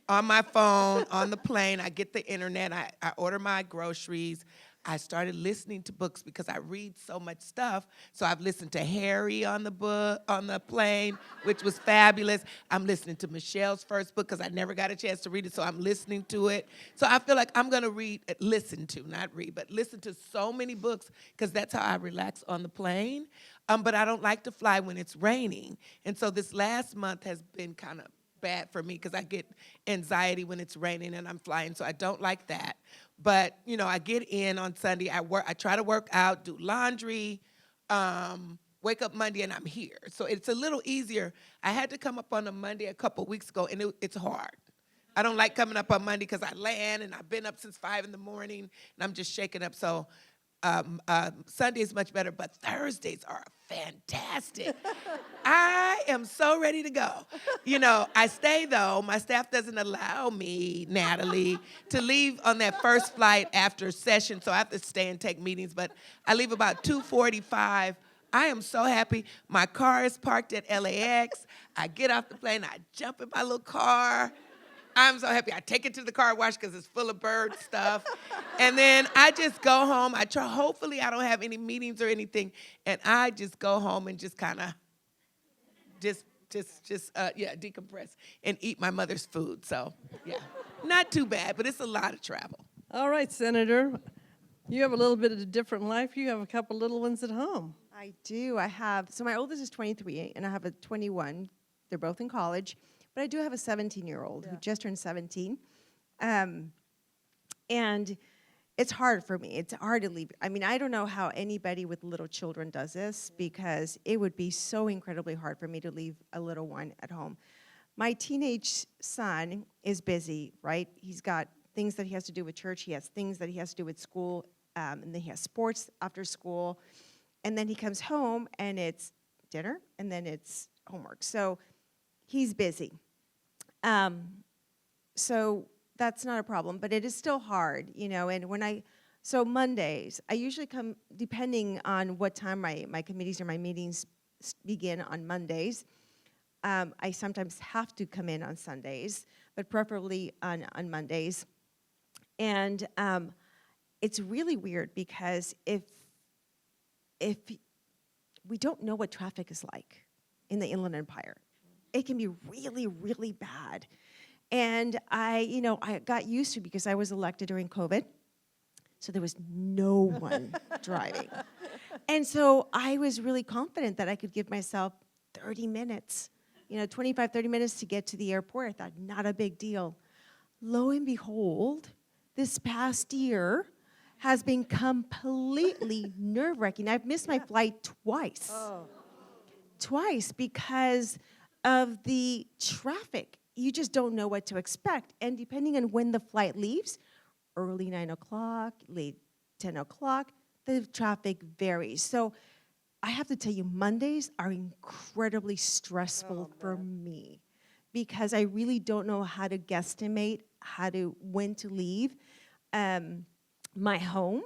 on my phone, on the plane. I get the internet. I order my groceries. I started listening to books because I read so much stuff. So I've listened to Harry on the plane, which was fabulous. I'm listening to Michelle's first book because I never got a chance to read it, so I'm listening to it. So I feel like I'm going to listen to so many books because that's how I relax on the plane. But I don't like to fly when it's raining. And so this last month has been kind of bad for me because I get anxiety when it's raining and I'm flying, so I don't like that. But, you know, I get in on Sunday, I try to work out, do laundry, wake up Monday, and I'm here. So it's a little easier. I had to come up on a Monday a couple weeks ago, and it's hard. I don't like coming up on Monday because I land, and I've been up since 5 in the morning, and I'm just shaking up. So Sunday is much better, but Thursdays are fantastic. I am so ready to go. You know, I stay, though. My staff doesn't allow me, Natalie, to leave on that first flight after session, so I have to stay and take meetings, but I leave about 2:45. I am so happy. My car is parked at LAX. I get off the plane. I jump in my little car. I'm so happy. I take it to the car wash because it's full of bird stuff. And then I just go home. Hopefully I don't have any meetings or anything. And I just go home and just kind of decompress and eat my mother's food. So, yeah, not too bad, but it's a lot of travel. All right, Senator. You have a little bit of a different life. You have a couple little ones at home. I do. So my oldest is 23, and I have a 21. They're both in college. But I do have a 17-year-old who just turned 17. And it's hard for me. It's hard to leave. I mean, I don't know how anybody with little children does this because it would be so incredibly hard for me to leave a little one at home. My teenage son is busy, right? He's got things that he has to do with church. He has things that he has to do with school. And then he has sports after school. And then he comes home and it's dinner and then it's homework. So he's busy. So that's not a problem, but it is still hard, you know, and so Mondays, I usually come, depending on what time my committees or my meetings begin on Mondays, I sometimes have to come in on Sundays, but preferably on Mondays. And it's really weird because if we don't know what traffic is like in the Inland Empire, it can be really, really bad. And I got used to it because I was elected during COVID. So there was no one driving. And so I was really confident that I could give myself 30 minutes, 25, 30 minutes to get to the airport. I thought, not a big deal. Lo and behold, this past year has been completely nerve-wracking. I've missed my flight twice. Twice because of the traffic. You just don't know what to expect. And depending on when the flight leaves, early 9 o'clock, late 10 o'clock, the traffic varies. So I have to tell you, Mondays are incredibly stressful for me because I really don't know how to guesstimate when to leave my home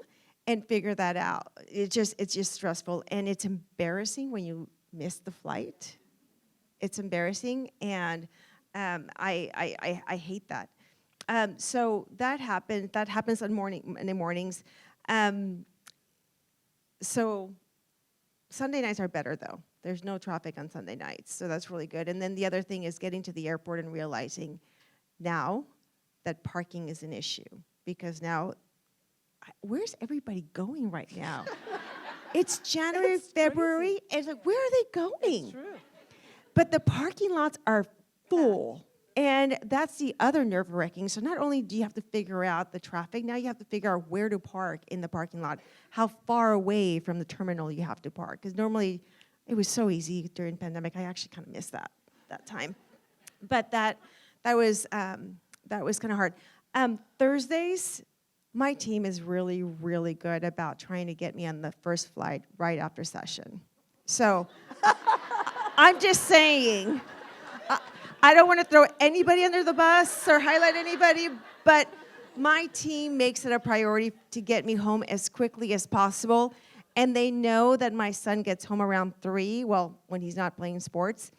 and figure that out. It's just stressful, and it's embarrassing when you miss the flight. It's embarrassing, and I hate that. So that happened. That happens in the mornings. So Sunday nights are better, though. There's no traffic on Sunday nights, so that's really good. And then the other thing is getting to the airport and realizing now that parking is an issue, because now, where's everybody going right now? It's January, February, and it's like, where are they going? It's true. But the parking lots are full. And that's the other nerve-wracking. So not only do you have to figure out the traffic, now you have to figure out where to park in the parking lot, how far away from the terminal you have to park. Because normally, it was so easy during pandemic. I actually kind of missed that time. But that was kind of hard. Thursdays, my team is really, really good about trying to get me on the first flight right after session. So I'm just saying, I don't want to throw anybody under the bus or highlight anybody, but my team makes it a priority to get me home as quickly as possible. And they know that my son gets home around 3, well, when he's not playing sports.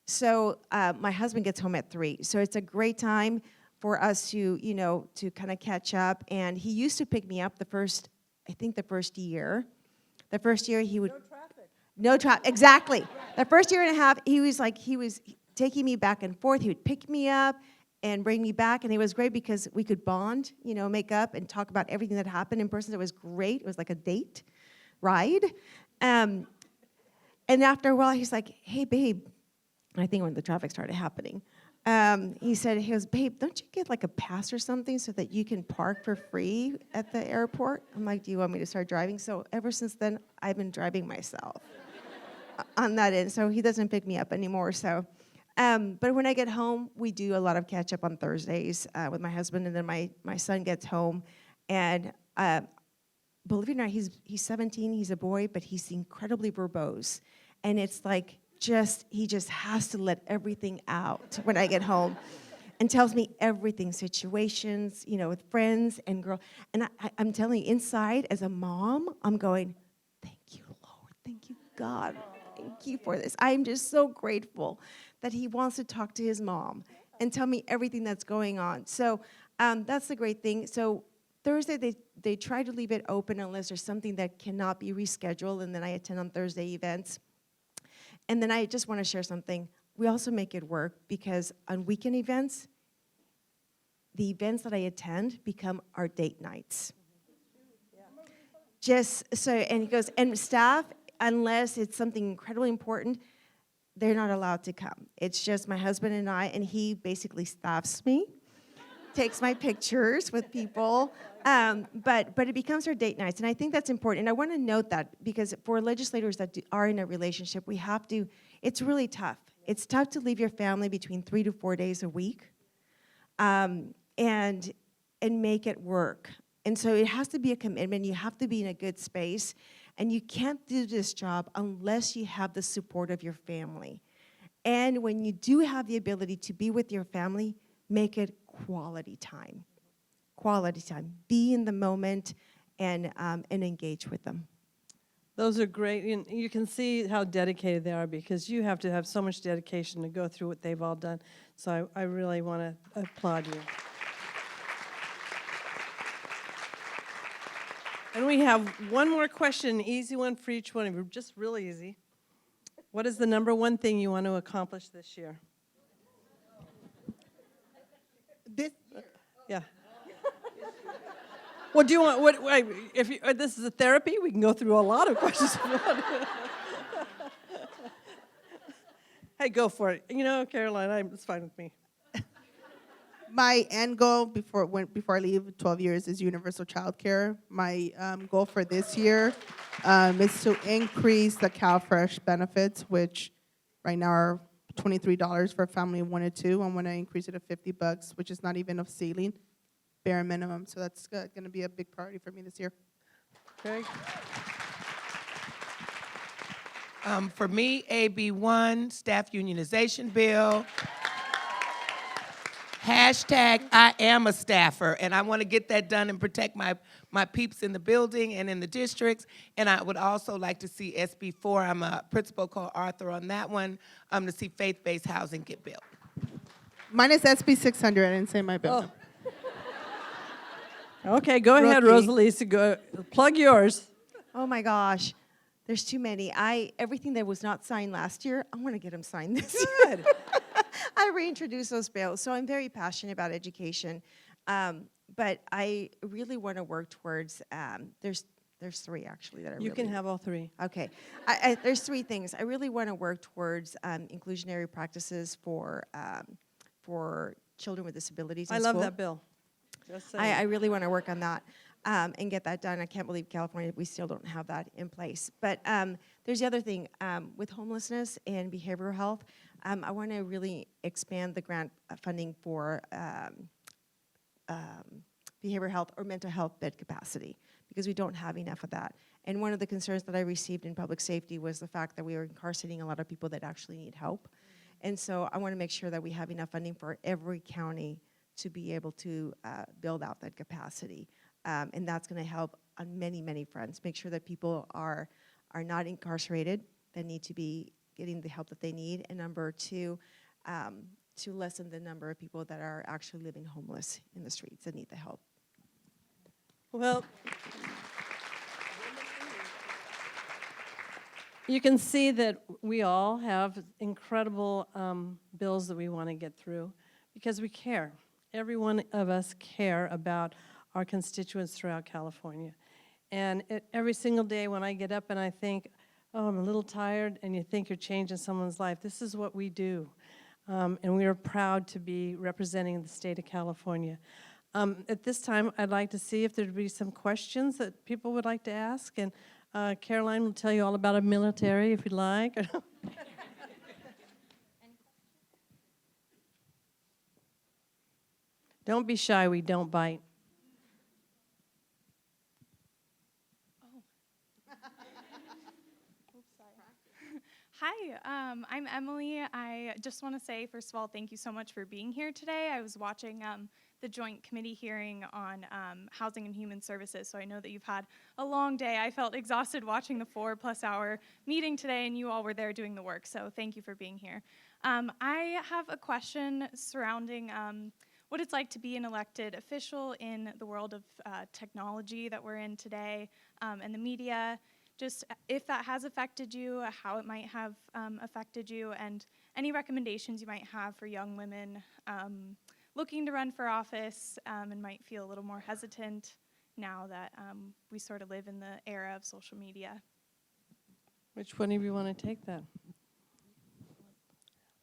So my husband gets home at 3. So it's a great time for us to kind of catch up. And he used to pick me up the first year. The first year he would... No traffic, exactly. The first year and a half, he was taking me back and forth. He would pick me up and bring me back, and it was great because we could bond, make up and talk about everything that happened in person. It was great. It was like a date ride. And after a while, he's like, hey, babe, I think when the traffic started happening, he goes, babe, don't you get like a pass or something so that you can park for free at the airport? I'm like, do you want me to start driving? So ever since then, I've been driving myself on that end. So he doesn't pick me up anymore. So, but when I get home, we do a lot of catch up on Thursdays with my husband, and then my son gets home, and believe it or not, he's 17, he's a boy, but he's incredibly verbose, and it's like he just has to let everything out when I get home, and tells me everything, situations, with friends and girl, and I'm telling you, inside as a mom, I'm going, thank you, Lord, thank you, God. Thank you for this. I'm just so grateful that he wants to talk to his mom and tell me everything that's going on. So that's the great thing. So Thursday, they try to leave it open unless there's something that cannot be rescheduled, and then I attend on Thursday events. And then I just want to share something. We also make it work because on weekend events, the events that I attend become our date nights. Just so, and he goes, and staff, unless it's something incredibly important, they're not allowed to come. It's just my husband and I, and he basically staffs me, takes my pictures with people, but it becomes our date nights, and I think that's important. And I want to note that because for legislators that are in a relationship, it's really tough. It's tough to leave your family between 3 to 4 days a week, and make it work. And so it has to be a commitment. You have to be in a good space. And you can't do this job unless you have the support of your family. And when you do have the ability to be with your family, make it quality time. Quality time. Be in the moment and engage with them. Those are great. You can see how dedicated they are because you have to have so much dedication to go through what they've all done. So I really want to applaud you. And we have one more question, an easy one for each one of you, just really easy. What is the number one thing you want to accomplish this year? Yeah. Well, do you want, wait, if you, this is a therapy, we can go through a lot of questions. Hey, go for it. You know, Caroline, it's fine with me. My end goal before I leave 12 years is universal child care. My goal for this year is to increase the CalFresh benefits, which right now are $23 for a family of 1 or 2. I want to increase it to $50, which is not even a ceiling, bare minimum. So that's going to be a big priority for me this year. Okay. For me, AB1, staff unionization bill. Hashtag I am a staffer, and I want to get that done and protect my peeps in the building and in the districts. And I would also like to see SB4, I'm a principal co-author on that one, to see faith-based housing get built. Mine is SB 600. I didn't say my bill. Oh. Okay, go ahead, Rookie. Rosilicie. Go plug yours. Oh my gosh, there's too many. Everything that was not signed last year, I want to get them signed this year. Good. I reintroduced those bills, so I'm very passionate about education. But I really want to work towards. There's 3 actually that I You can have all 3. Okay, there's 3 things I really want to work towards: inclusionary practices for children with disabilities. In I love school. that bill. Just saying. I really want to work on that and get that done. I can't believe California, we still don't have that in place. But there's the other thing, with homelessness and behavioral health, I want to really expand the grant funding for behavioral health or mental health bed capacity, because we don't have enough of that. And one of the concerns that I received in public safety was the fact that we were incarcerating a lot of people that actually need help. And so I want to make sure that we have enough funding for every county to be able to build out that capacity. And that's going to help on many, many fronts. Make sure that people are not incarcerated, that need to be getting the help that they need. And number 2, to lessen the number of people that are actually living homeless in the streets that need the help. Well, you can see that we all have incredible bills that we want to get through because we care. Every one of us care about our constituents throughout California. And every single day when I get up and I think, oh, I'm a little tired, and you think you're changing someone's life, this is what we do. And we are proud to be representing the state of California. At this time, I'd like to see if there'd be some questions that people would like to ask. And Caroline will tell you all about a military if you'd like. Don't be shy, we don't bite. Hi, I'm Emily. I just want to say, first of all, thank you so much for being here today. I was watching the joint committee hearing on Housing and Human Services, so I know that you've had a long day. I felt exhausted watching the 4+ hour meeting today, and you all were there doing the work, so thank you for being here. I have a question surrounding what it's like to be an elected official in the world of technology that we're in today and the media. Just if that has affected you, how it might have affected you, and any recommendations you might have for young women looking to run for office and might feel a little more hesitant now that we sort of live in the era of social media. Which one of you want to take that?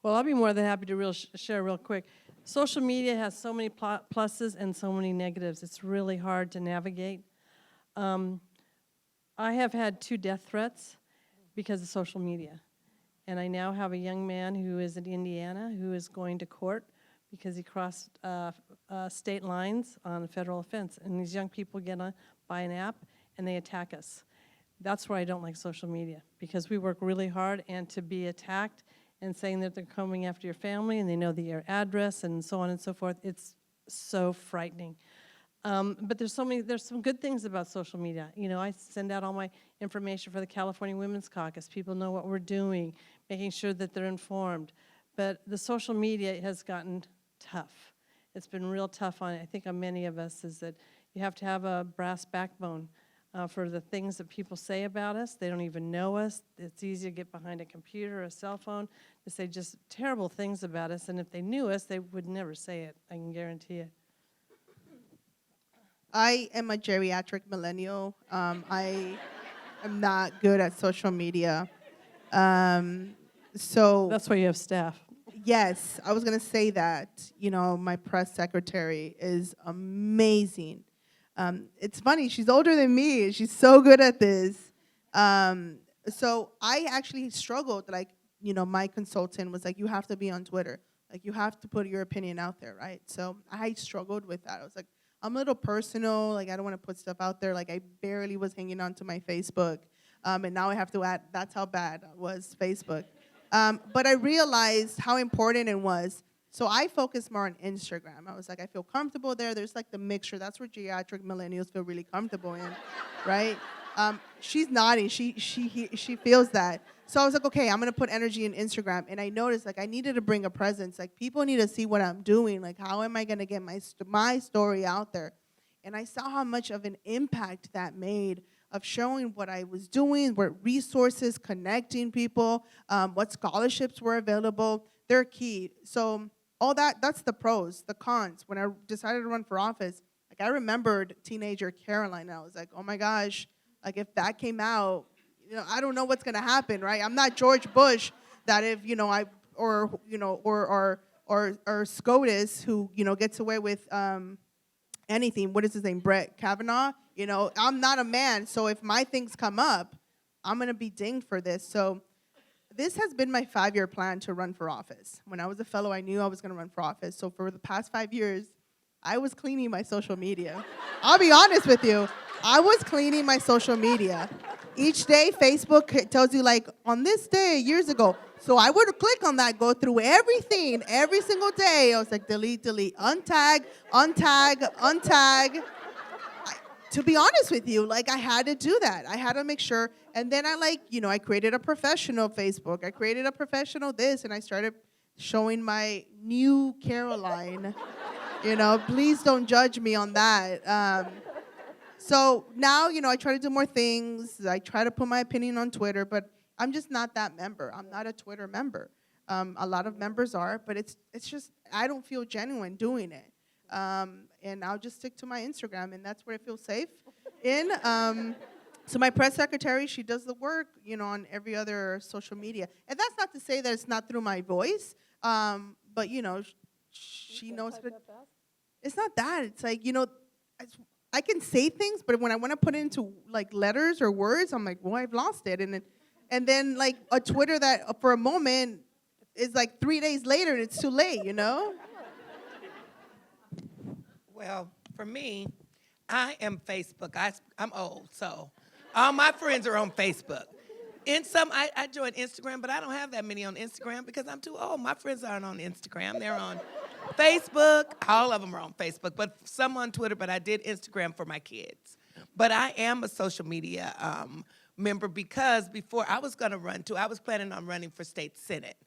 Well, I'll be more than happy to share real quick. Social media has so many pluses and so many negatives. It's really hard to navigate. I have had 2 death threats because of social media. And I now have a young man who is in Indiana who is going to court because he crossed state lines on a federal offense. And these young people get on by an app and they attack us. That's why I don't like social media, because we work really hard, and to be attacked and saying that they're coming after your family and they know your address and so on and so forth, it's so frightening. But there's some good things about social media. You know, I send out all my information for the California Women's Caucus. People know what we're doing, making sure that they're informed. But the social media has gotten tough. It's been real tough I think on many of us, is that you have to have a brass backbone for the things that people say about us. They don't even know us. It's easy to get behind a computer or a cell phone to say just terrible things about us. And if they knew us, they would never say it, I can guarantee it. I am a geriatric millennial. I am not good at social media. So That's why you have staff. yes, I was gonna say that. You know, my press secretary is amazing. It's funny, she's older than me. She's so good at this. So I actually struggled. Like, you know, my consultant was like, "You have to be on Twitter. Like, you have to put your opinion out there, right?" So I struggled with that. I was like, I'm a little personal. Like, I don't want to put stuff out there. Like, I barely was hanging on to my Facebook, and now I have to add. That's how bad was Facebook. But I realized how important it was. So I focused more on Instagram. I was like, I feel comfortable there. There's like the mixture. That's where geriatric millennials feel really comfortable in, right? She's nodding. She feels that. So I was like, okay, I'm gonna put energy in Instagram. And I noticed like I needed to bring a presence. Like people need to see what I'm doing. Like how am I gonna get my story out there? And I saw how much of an impact that made of showing what I was doing, what resources, connecting people, what scholarships were available. They're key. So all that's the pros. The cons, when I decided to run for office, like I remembered teenager Caroline. And I was like, oh my gosh, like if that came out, you know, I don't know what's gonna happen, right? I'm not George Bush that if, you know, or SCOTUS who, you know, gets away with anything. What is his name? Brett Kavanaugh. You know, I'm not a man, so if my things come up, I'm gonna be dinged for this. So this has been my 5-year plan to run for office. When I was a fellow, I knew I was gonna run for office. So for the past 5 years, I was cleaning my social media. I'll be honest with you. I was cleaning my social media. Each day, Facebook tells you like, on this day, years ago. So I would click on that, go through everything, every single day. I was like, delete, delete, untag, untag, untag. To be honest with you, like I had to do that. I had to make sure. And then I created a professional Facebook. I created a professional this, and I started showing my new Caroline. You know, please don't judge me on that. So now, you know, I try to do more things. I try to put my opinion on Twitter, but I'm just not that member. I'm not a Twitter member. A lot of members are, but it's just, I don't feel genuine doing it. And I'll just stick to my Instagram, and that's where I feel safe in. So my press secretary, she does the work, you know, on every other social media. And that's not to say that it's not through my voice, but, you know, she knows how to. It's not that. It's like, you know, I can say things, but when I want to put it into, like, letters or words, I'm like, well, I've lost it. And then, like, a Twitter that for a moment is, like, 3 days later, and it's too late, you know? Well, for me, I am Facebook. I'm old, so all my friends are on Facebook. I joined Instagram, but I don't have that many on Instagram because I'm too old. My friends aren't on Instagram. They're on Facebook. All of them are on Facebook, but some on Twitter, but I did Instagram for my kids. But I am a social media member because before I was going to run, too, I was planning on running for state senate,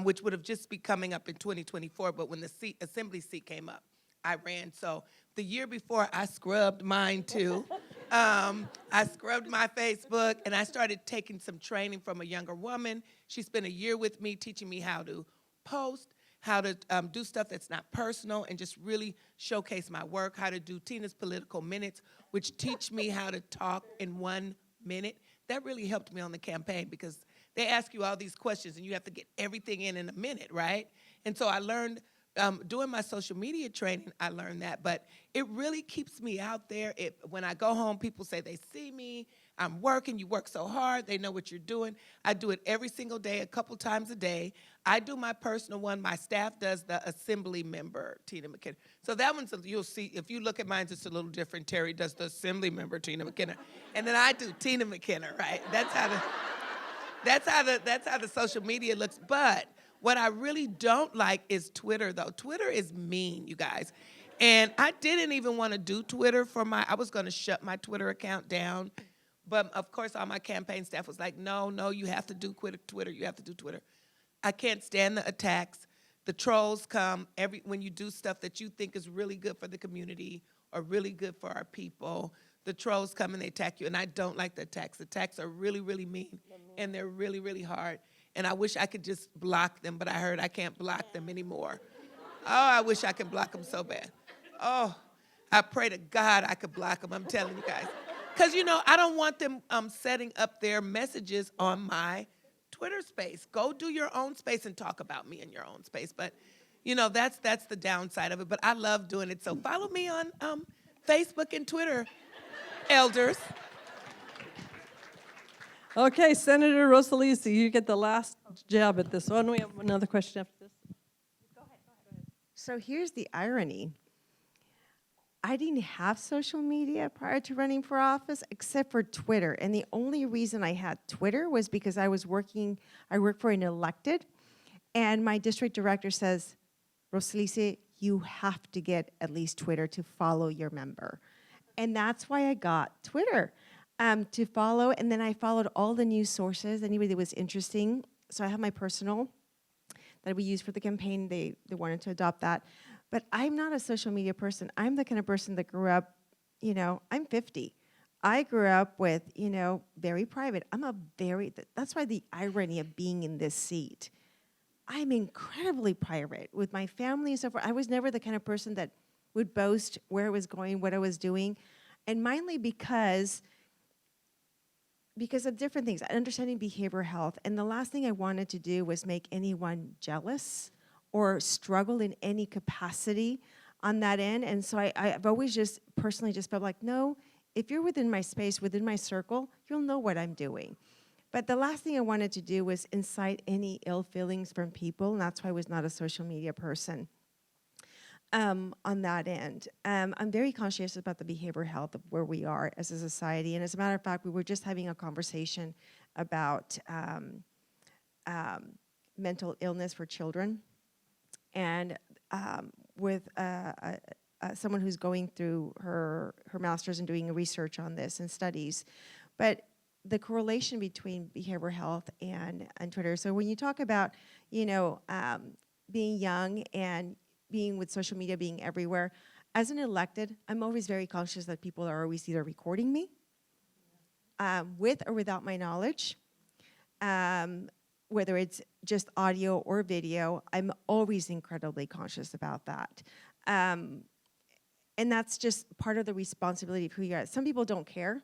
which would have just be coming up in 2024, but when the assembly seat came up, I ran. So the year before, I scrubbed mine too. I scrubbed my Facebook, and I started taking some training from a younger woman. She spent a year with me teaching me how to post, how to do stuff that's not personal, and just really showcase my work, how to do Tina's Political Minutes, which teach me how to talk in 1 minute. That really helped me on the campaign because they ask you all these questions, and you have to get everything in a minute, right? And so I learned doing my social media training, I learned that, but it really keeps me out there. When I go home, people say they see me, I'm working, you work so hard, they know what you're doing. I do it every single day, a couple times a day. I do my personal one, my staff does the Assemblymember, Tina McKinnor. So that one's, you'll see, if you look at mine, it's a little different. Terry does the Assemblymember, Tina McKinnor. And then I do Tina McKinnor, right? That's how the social media looks, but what I really don't like is Twitter, though. Twitter is mean, you guys. And I didn't even want to do Twitter I was going to shut my Twitter account down. But, of course, all my campaign staff was like, no, you have to do Twitter. You have to do Twitter. I can't stand the attacks. The trolls come when you do stuff that you think is really good for the community or really good for our people. The trolls come and they attack you, and I don't like the attacks. The attacks are really, really mean, and they're really, really hard. And I wish I could just block them, but I heard I can't block them anymore. Oh, I wish I could block them so bad. Oh, I pray to God I could block them, I'm telling you guys. Because, I don't want them setting up their messages on my Twitter space. Go do your own space and talk about me in your own space. But, that's the downside of it. But I love doing it. So follow me on Facebook and Twitter, elders. Okay, Senator Rosilicie, you get the last jab at this one. We have another question after this. So here's the irony. I didn't have social media prior to running for office except for Twitter. And the only reason I had Twitter was because I work for an elected, and my district director says, Rosilicie, you have to get at least Twitter to follow your member. And that's why I got Twitter to follow. And then I followed all the news sources, anybody that was interesting. So I have my personal that we used for the campaign. They wanted to adopt that. But I'm not a social media person. I'm the kind of person that grew up, I'm 50. I grew up with, very private. That's why the irony of being in this seat. I'm incredibly private with my family and so forth. I was never the kind of person that would boast where I was going, what I was doing. And mainly because of different things, understanding behavioral health. And the last thing I wanted to do was make anyone jealous or struggle in any capacity on that end. And so I've always just personally just felt like, no, if you're within my space, within my circle, you'll know what I'm doing. But the last thing I wanted to do was incite any ill feelings from people, and that's why I was not a social media person on that end. I'm very conscious about the behavioral health of where we are as a society. And as a matter of fact, we were just having a conversation about mental illness for children. And with someone who's going through her master's and doing research on this and studies. But the correlation between behavioral health and Twitter. So when you talk about, being young and being with social media, being everywhere, as an elected, I'm always very conscious that people are always either recording me with or without my knowledge. Whether it's just audio or video, I'm always incredibly conscious about that. And that's just part of the responsibility of who you are. Some people don't care.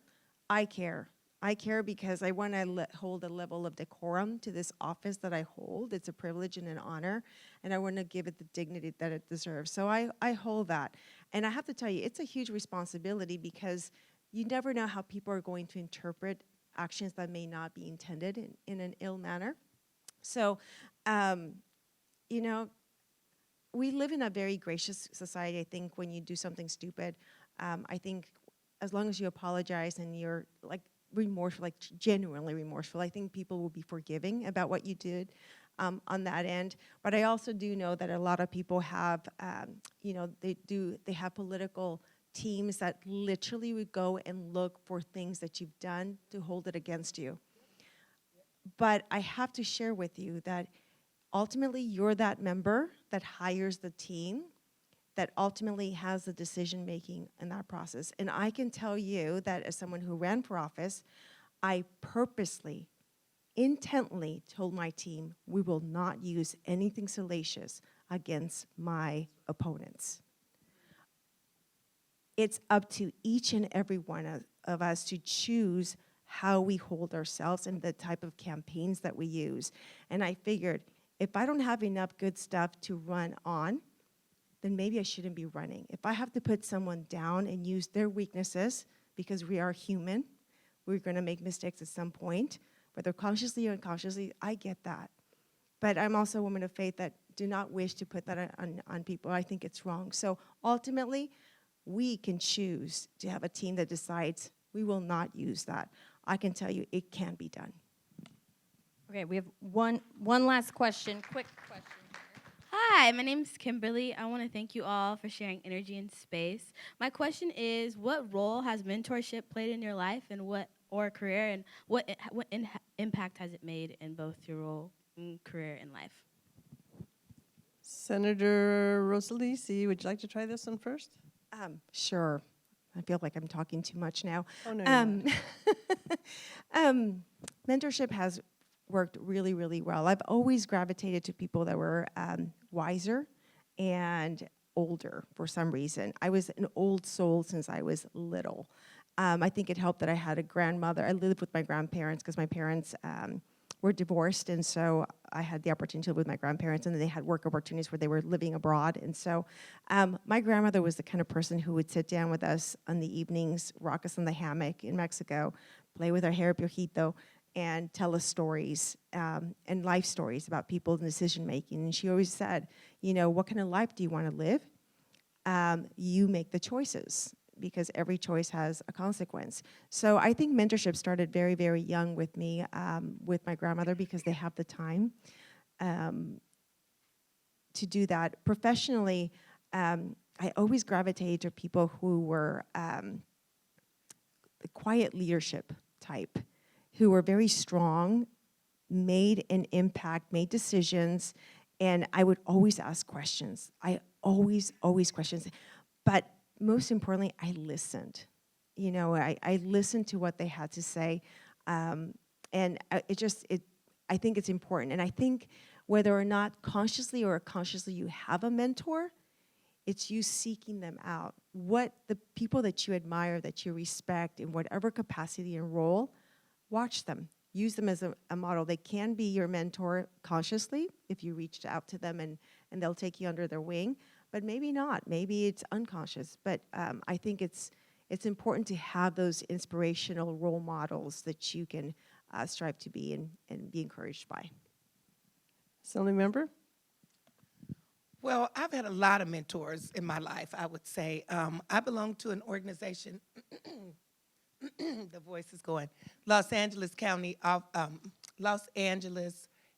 I care. I care because I want to hold a level of decorum to this office that I hold. It's a privilege and an honor, and I want to give it the dignity that it deserves. So I hold that. And I have to tell you, it's a huge responsibility because you never know how people are going to interpret actions that may not be intended in an ill manner. So, we live in a very gracious society. I think when you do something stupid, I think as long as you apologize and you're remorseful, genuinely remorseful, I think people will be forgiving about what you did on that end. But I also do know that a lot of people have, they have political teams that literally would go and look for things that you've done to hold it against you. But I have to share with you that ultimately you're that member that hires the team that ultimately has the decision-making in that process. And I can tell you that as someone who ran for office, I purposely, intently told my team, we will not use anything salacious against my opponents. It's up to each and every one of us to choose how we hold ourselves and the type of campaigns that we use. And I figured, if I don't have enough good stuff to run on, then maybe I shouldn't be running. If I have to put someone down and use their weaknesses, because we are human, we're gonna make mistakes at some point, whether consciously or unconsciously, I get that. But I'm also a woman of faith that do not wish to put that on people. I think it's wrong. So ultimately, we can choose to have a team that decides we will not use that. I can tell you it can be done. Okay, we have one last question, quick question. Hi, my name is Kimberly. I want to thank you all for sharing energy and space. My question is, what role has mentorship played in your life and or career, and what impact has it made in both your role, career, and life? Senator Rosilicie, would you like to try this one first? Sure. I feel like I'm talking too much now. Oh, no, you're not. Mentorship has worked really, really well. I've always gravitated to people that were wiser and older for some reason. I was an old soul since I was little. I think it helped that I had a grandmother. I lived with my grandparents because my parents were divorced, and so I had the opportunity to live with my grandparents, and then they had work opportunities where they were living abroad. And so my grandmother was the kind of person who would sit down with us on the evenings, rock us in the hammock in Mexico, play with our hair piojito, and tell us stories and life stories about people and decision making. And she always said, you know, what kind of life do you want to live? You make the choices, because every choice has a consequence. So I think mentorship started very, very young with me, with my grandmother, because they have the time to do that. Professionally, I always gravitated to people who were the quiet leadership type, who were very strong, made an impact, made decisions, and I would always ask questions. I always questions. But most importantly, I listened. You know, I listened to what they had to say, and I think it's important. And I think whether or not consciously or unconsciously you have a mentor, it's you seeking them out. What the people that you admire, that you respect, in whatever capacity and role, watch them. Use them as a model. They can be your mentor consciously if you reached out to them and they'll take you under their wing, but maybe not. Maybe it's unconscious. But I think it's important to have those inspirational role models that you can strive to be and be encouraged by. Assemblymember? Well, I've had a lot of mentors in my life, I would say. I belong to an organization, the voice is going, Los Angeles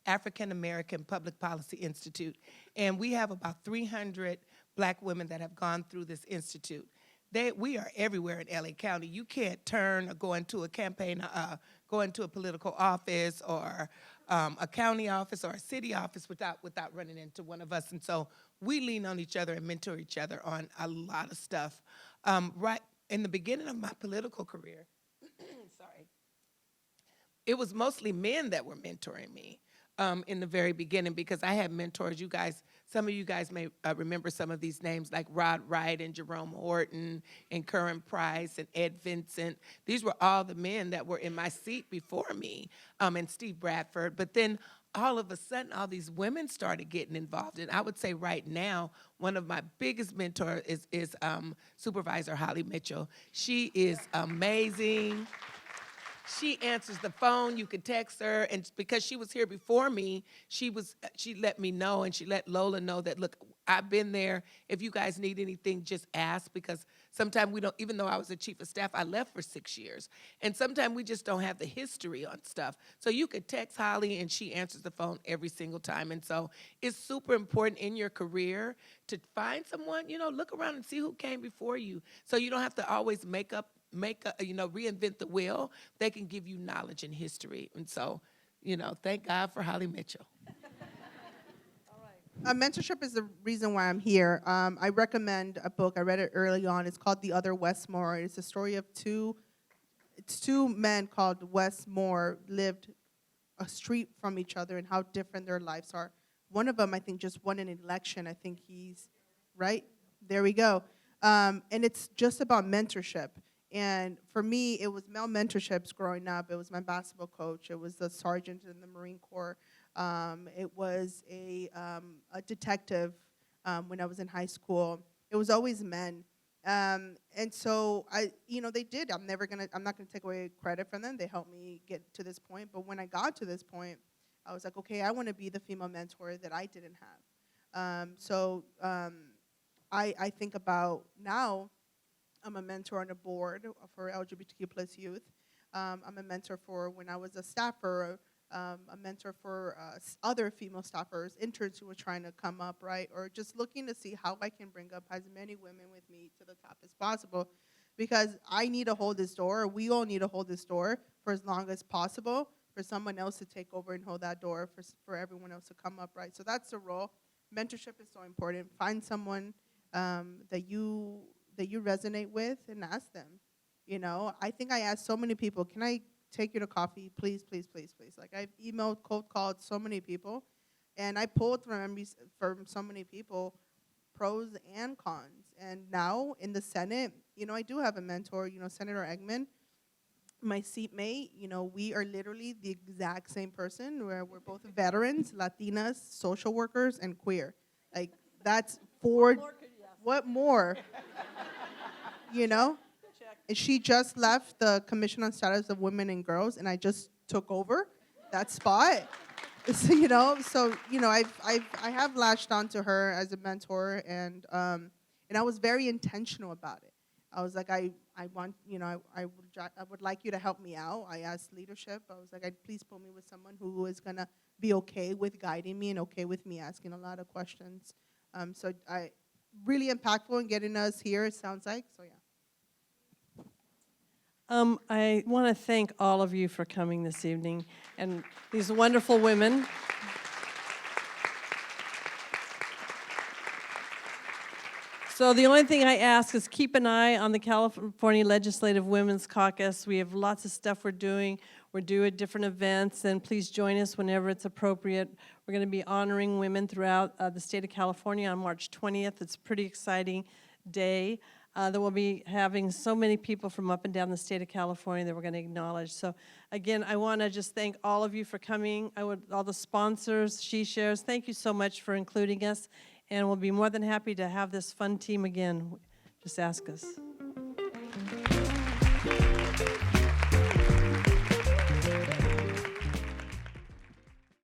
African American Public Policy Institute. And we have about 300 black women that have gone through this institute. We are everywhere in LA County. You can't turn or go into a campaign, go into a political office or a county office or a city office without running into one of us. And so we lean on each other and mentor each other on a lot of stuff. Right in the beginning of my political career, it was mostly men that were mentoring me in the very beginning, because I had mentors. You guys, some of you guys may remember some of these names, like Rod Wright and Jerome Horton and Curran Price and Ed Vincent. These were all the men that were in my seat before me, and Steve Bradford. But then all of a sudden, all these women started getting involved. And I would say right now, one of my biggest mentors is Supervisor Holly Mitchell. She is amazing. She answers the phone. You can text her, and because she was here before me, she let me know, and she let Lola know that, look, I've been there. If you guys need anything, just ask, because sometimes we don't. Even though I was the chief of staff, I left for 6 years, and sometimes we just don't have the history on stuff. So you could text Holly, and she answers the phone every single time. And so it's super important in your career to find someone. You know, look around and see who came before you, so you don't have to always reinvent the wheel. They can give you knowledge and history. And so, thank God for Holly Mitchell. Mentorship is the reason why I'm here. I recommend a book. I read it early on. It's called The Other Westmore. It's a story of two men called Westmore, lived a street from each other, and how different their lives are. One of them, I think, just won an election. I think he's, right? There we go. And it's just about mentorship. And for me, it was male mentorships growing up. It was my basketball coach. It was the sergeant in the Marine Corps. It was a detective when I was in high school. It was always men. And so they did. I'm not gonna take away credit from them. They helped me get to this point. But when I got to this point, I was like, okay, I want to be the female mentor that I didn't have. I think about now. I'm a mentor on a board for LGBTQ plus youth. I'm a mentor for when I was a staffer, a mentor for other female staffers, interns who were trying to come up, right? Or just looking to see how I can bring up as many women with me to the top as possible. Because I need to hold this door, we all need to hold this door for as long as possible for someone else to take over and hold that door for everyone else to come up, right? So that's the role. Mentorship is so important. Find someone that you resonate with and ask them. I think I asked so many people, can I take you to coffee? Please, please, please, please. Like, I've emailed, cold called so many people, and I pulled from so many people pros and cons. And now in the Senate, I do have a mentor, Senator Eggman, my seatmate. We are literally the exact same person, where we're both veterans, Latinas, social workers, and queer. Like, that's four. What more? And she just left the Commission on Status of Women and Girls, and I just took over that spot. So I have latched onto her as a mentor, and I was very intentional about it. I was like, I want, I would like you to help me out. I asked leadership. I was like, please put me with someone who is gonna be okay with guiding me and okay with me asking a lot of questions. So I really impactful in getting us here, it sounds like. So yeah. I want to thank all of you for coming this evening, and these wonderful women. So the only thing I ask is keep an eye on the California Legislative Women's Caucus. We have lots of stuff we're doing. We're doing different events, and please join us whenever it's appropriate. We're going to be honoring women throughout the state of California on March 20th. It's a pretty exciting day. That we'll be having so many people from up and down the state of California that we're going to acknowledge. So again, I want to just thank all of you for coming. All the sponsors, SheShares, thank you so much for including us. And we'll be more than happy to have this fun team again. Just ask us.